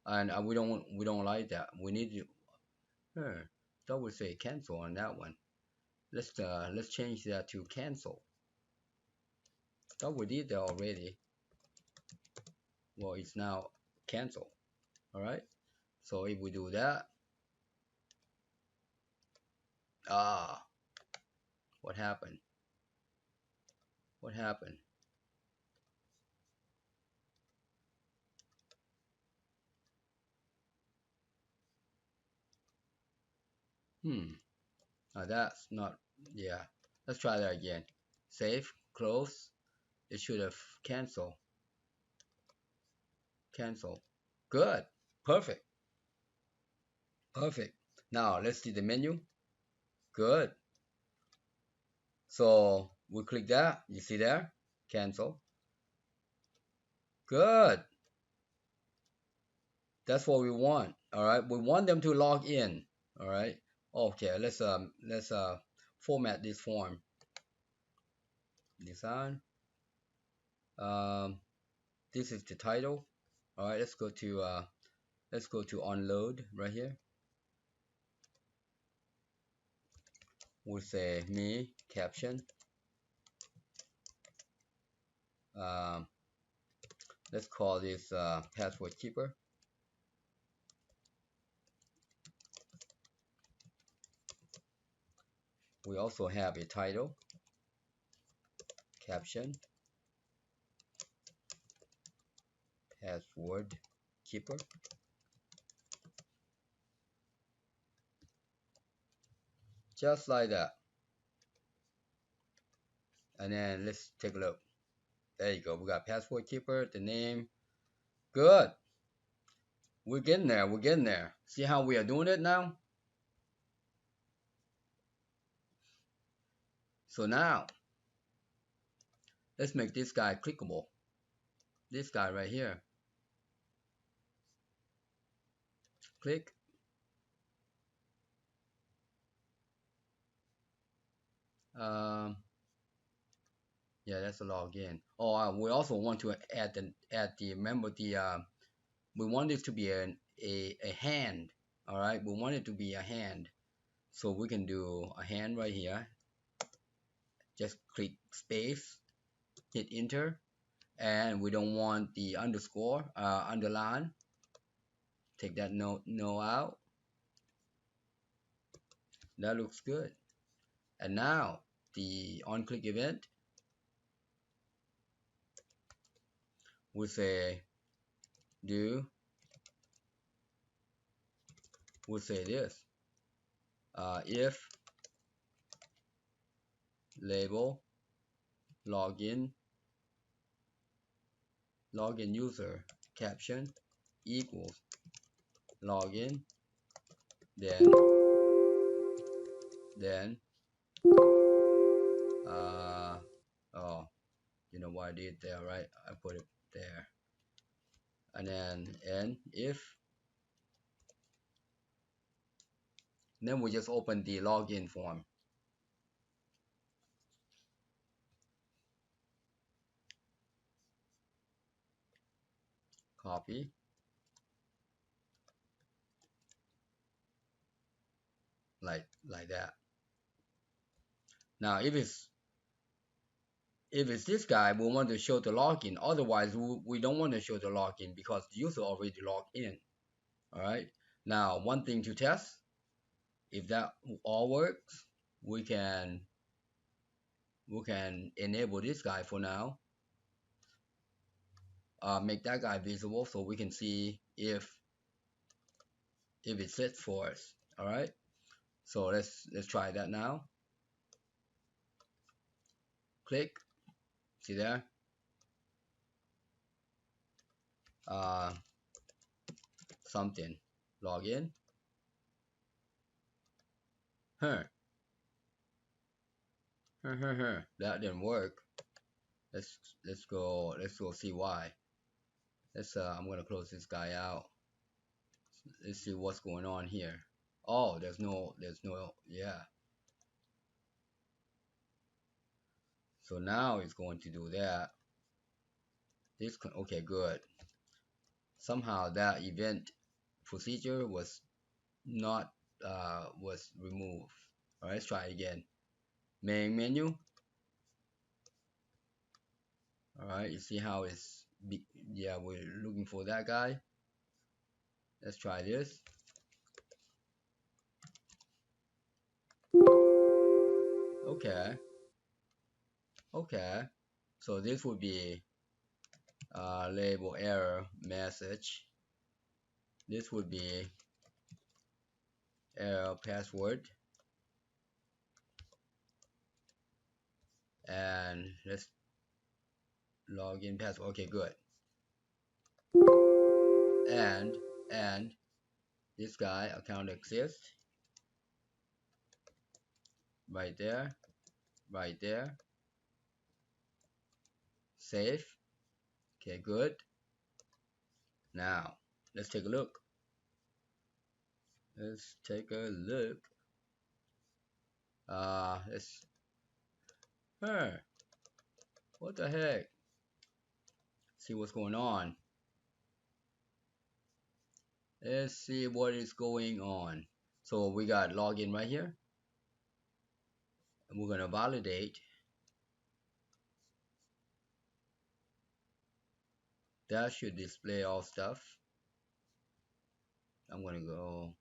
And we don't like that. We need to. That would say cancel on that one. Let's change that to cancel. Thought we did that already. Well, it's now cancel. All right. So if we do that, what happened? What happened? That's not. Yeah. Let's try that again. Save. Close. It should have cancel. Cancel. Good. Perfect. Perfect. Now let's see the menu. Good. So we click that. You see there? Cancel. Good. That's what we want. All right. We want them to log in. All right. Okay. Let's format this form. Design. This is the title. All right. Let's go to onload right here. We'll say me caption. Let's call this password keeper. We also have a title, caption, password keeper. Just like that. And then let's take a look. There you go. We got password keeper, the name. Good. We're getting there. We're getting there. See how we are doing it now? So now, let's make this guy clickable. This guy right here. Click. Um, yeah, that's a login. Oh, we also want to add the remember the we want it to be a hand. All right, we want it to be a hand, so we can do a hand right here. Just click space, hit enter, and we don't want the underscore underline. Take that no out. That looks good. And now the on click event, we say do, we say this, if label login user caption equals login, then then uh oh, you know what I did there, right? I put it there, and then we just open the login form. Copy, like that. Now if it's this guy, we want to show the login. Otherwise, we don't want to show the login because the user already logged in. All right. Now, one thing to test, if that all works, we can enable this guy for now. Make that guy visible so we can see if it sets for us. All right. So let's try that now. Click. See there. Uh, something. Login. Huh. That didn't work. Let's go see why. I'm gonna close this guy out. Let's see what's going on here. Oh, there's no yeah. So now it's going to do that. Okay, good. Somehow that event procedure was not was removed. All right, let's try it again. Main menu. All right, you see how yeah, we're looking for that guy. Let's try this. Okay. Okay. So this would be label error message. This would be error password. And let's log in password. Okay, good. And this guy account exists right there, right there. Save. Okay, good. Now let's take a look. Let's take a look. Let's. Huh. What the heck? See what's going on. Let's see what is going on. So we got login right here, and we're gonna validate. That should display all stuff. I'm gonna go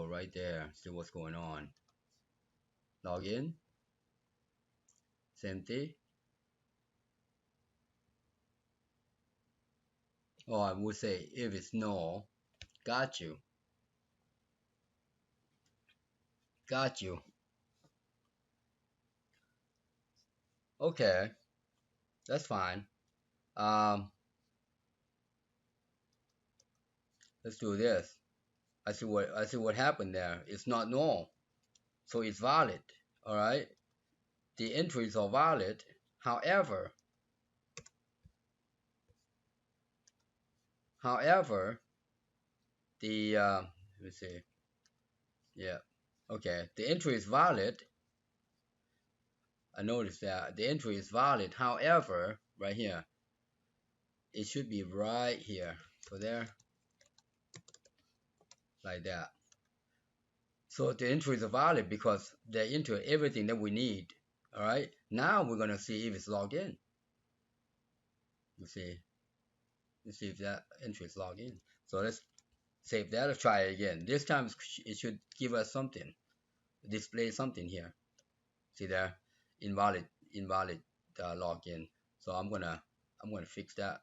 right there, see what's going on. Login. It's empty. Oh, I would say if it's no, got you. Got you. Okay, that's fine. Um, let's do this. I see what happened there. It's not null, so it's valid. All right, the entries are valid. However, however, the let me see. Yeah. Okay, the entry is valid. I noticed that the entry is valid. However, right here, it should be right here. So there, like that. So the entry is valid because they enter everything that we need. All right. Now we're gonna see if it's logged in. Let's see if that entry is logged in. So let's save that. Let's try it again. This time it should give us something, display something here. See there, invalid login. So I'm gonna fix that.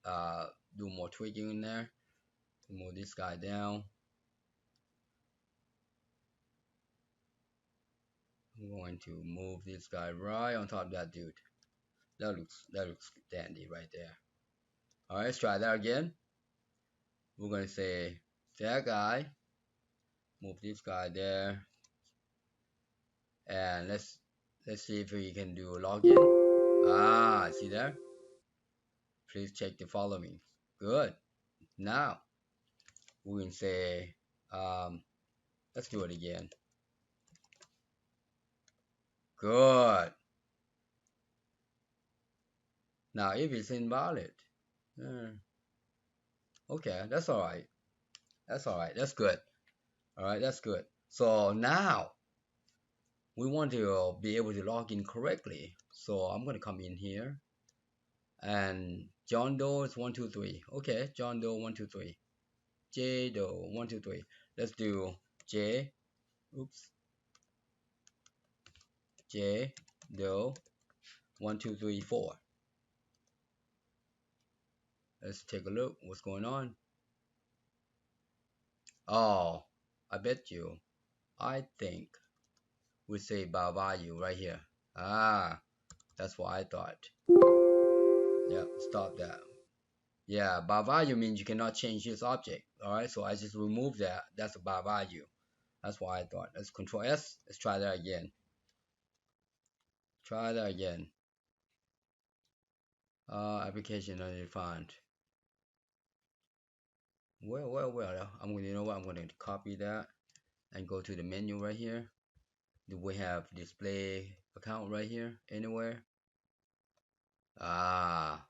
Uh, do more tweaking in there. Move this guy down. I'm going to move this guy right on top of that dude. That looks dandy right there. All right, let's try that again. We're gonna say that guy. Move this guy there, and let's see if we can do login. Ah, see there? Please check the following. Good. Now we can say, let's do it again. Good. Now if it's invalid, okay, that's all right. That's all right. That's good. All right, that's good. So now we want to be able to log in correctly. So I'm going to come in here and John Doe is 123. Okay, John Doe 123. J Doe 123. Let's do J. Oops. J Doe 1234. Let's take a look. What's going on? Oh, I bet you. I think we say by value right here. Ah, that's what I thought. Yeah, stop that. Yeah, by value means you cannot change this object. Alright, so I just remove that. That's a by value. That's what I thought. Let's control S. Let's try that again. Try that again. Application undefined. Well. You know what? I'm going to copy that and go to the menu right here. Do we have display account right here? Anywhere? Ah,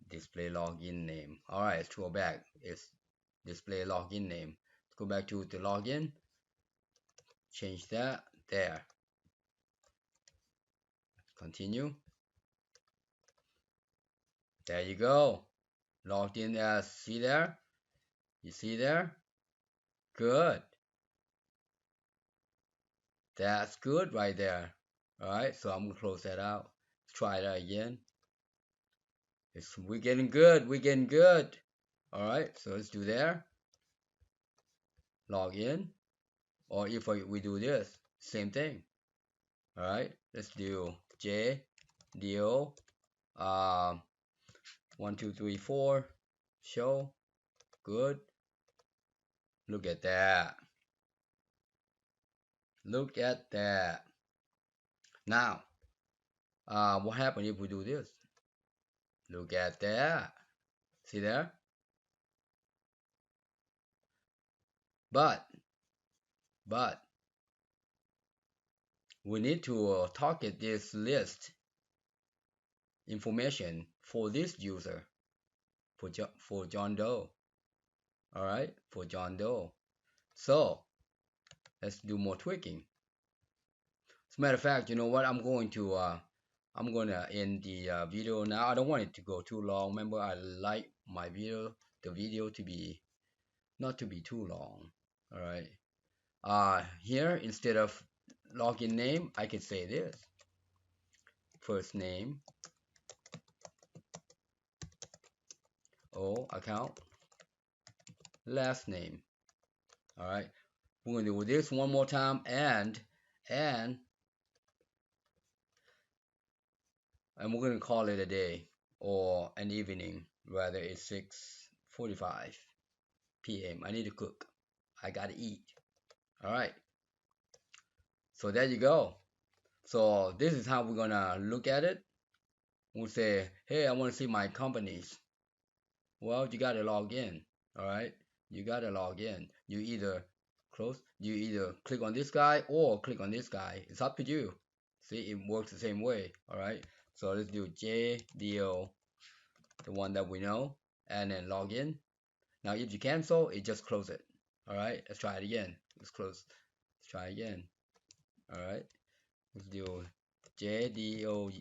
display login name. Alright, let's go back. It's display login name. Let's go back to the login. Change that. There. Continue. There you go. Logged in as, see there? You see there? Good. That's good right there. Alright, so I'm gonna close that out. Let's try that again. We're getting good. We're getting good. Alright, so let's do there. Log in. Or if we do this, same thing. Alright, let's do J do 1 2 3 4 show. Good. Look at that. Look at that. Now, what happens if we do this? Look at that. See there? But we need to target this list information for this user, for John Doe. All right, for John Doe. So let's do more tweaking. As a matter of fact, you know what? I'm gonna end the video now. I don't want it to go too long. Remember, I like my the video to be not to be too long. All right. Here instead of login name, I can say this: first name, account, last name. All right. We're gonna do this one more time, and we're gonna call it a day or an evening. Rather, it's 6:45 p.m. I need to cook. I gotta eat. All right. So there you go. So this is how we're gonna look at it. We'll say, hey, I want to see my companies. Well, you gotta log in. All right. You gotta log in. You either close. You either click on this guy or click on this guy. It's up to you. See, it works the same way. All right. So let's do JDO, the one that we know, and then log in. Now, if you cancel, it just close it. All right. Let's try it again. Let's close. Let's try again. All right. Let's do JDO.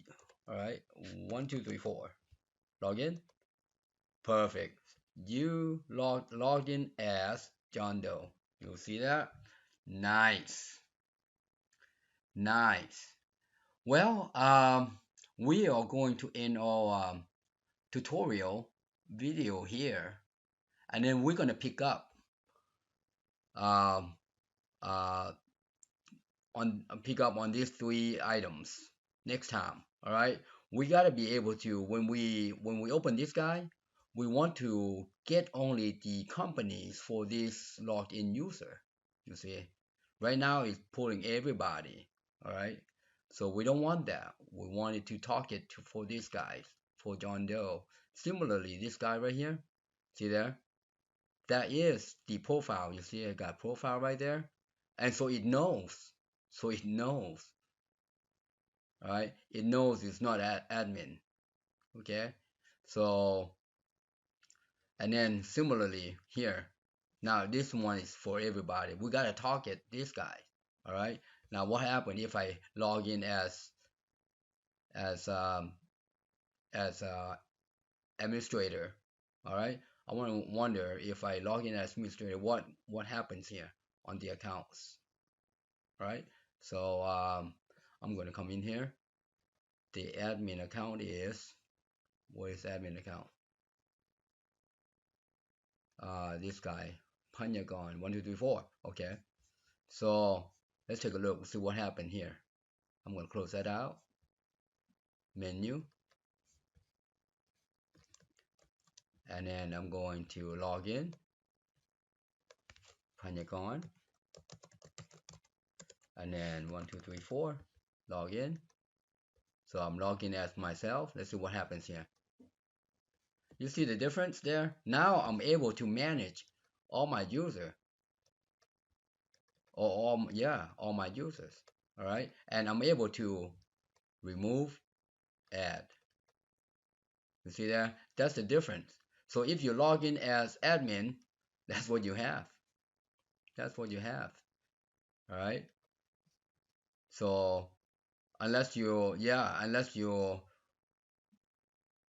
All right. 1, 2, 3, 4. Log in. Perfect. You log in as John Doe. You'll see that. Nice. Nice. Well, we are going to end our tutorial video here, and then we're gonna pick up um, uh, on these 3 items next time. All right. We gotta be able to when we open this guy, we want to get only the companies for this logged in user. You see, right now it's pulling everybody. All right. So we don't want that. We wanted to target for these guys, for John Doe. Similarly, this guy right here, see there? That is the profile. You see, I got profile right there. And so it knows. So it knows. All right. It knows it's not admin. Okay. So, and then similarly here, now this one is for everybody. We got to target this guy. All right. Now what happened if I log in as administrator? All right. I want to wonder if I log in as administrator, what happens here on the accounts. All right. So I'm going to come in here. The admin account is, what is admin account? This guy, Panagon 1, 2, 3, 4. Okay. So let's take a look, see what happened here. I'm going to close that out. Menu. And then I'm going to log in. Panagon. And then 1, 2, 3, 4. Log in. So I'm logging as myself. Let's see what happens here. You see the difference there? Now I'm able to manage all my users. Or all my users. All right. And I'm able to remove, add. You see there? That's the difference. So if you log in as admin, that's what you have. That's what you have. All right. So unless you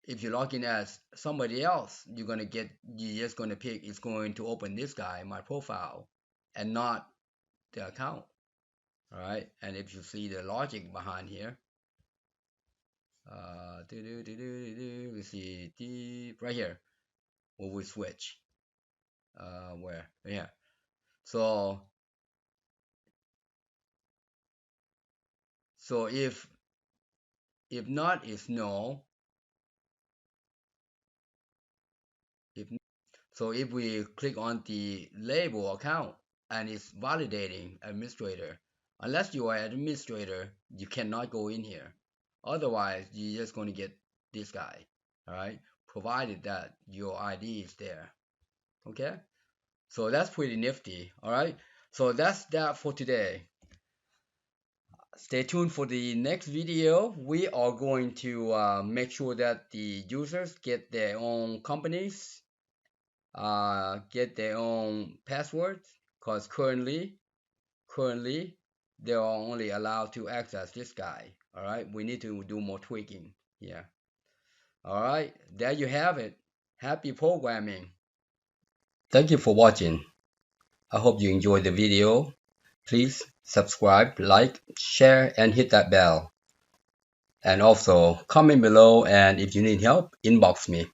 if you log in as somebody else, you're just gonna pick, it's going to open this guy, my profile, and not the account. All right. And if you see the logic behind here, we see right here where we switch. Where? Yeah. So if not is no. If we click on the label account and it's validating administrator, unless you are administrator, you cannot go in here. Otherwise, you're just going to get this guy. All right, provided that your ID is there. Okay, so that's pretty nifty. All right, so that's that for today. Stay tuned for the next video. We are going to make sure that the users get their own companies, get their own passwords, because currently they are only allowed to access this guy. All right, we need to do more tweaking here. All right, there you have it. Happy programming. Thank you for watching. I hope you enjoyed the video. Please subscribe, like, share, and hit that bell. And also comment below, and if you need help, inbox me.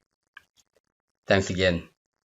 Thanks again.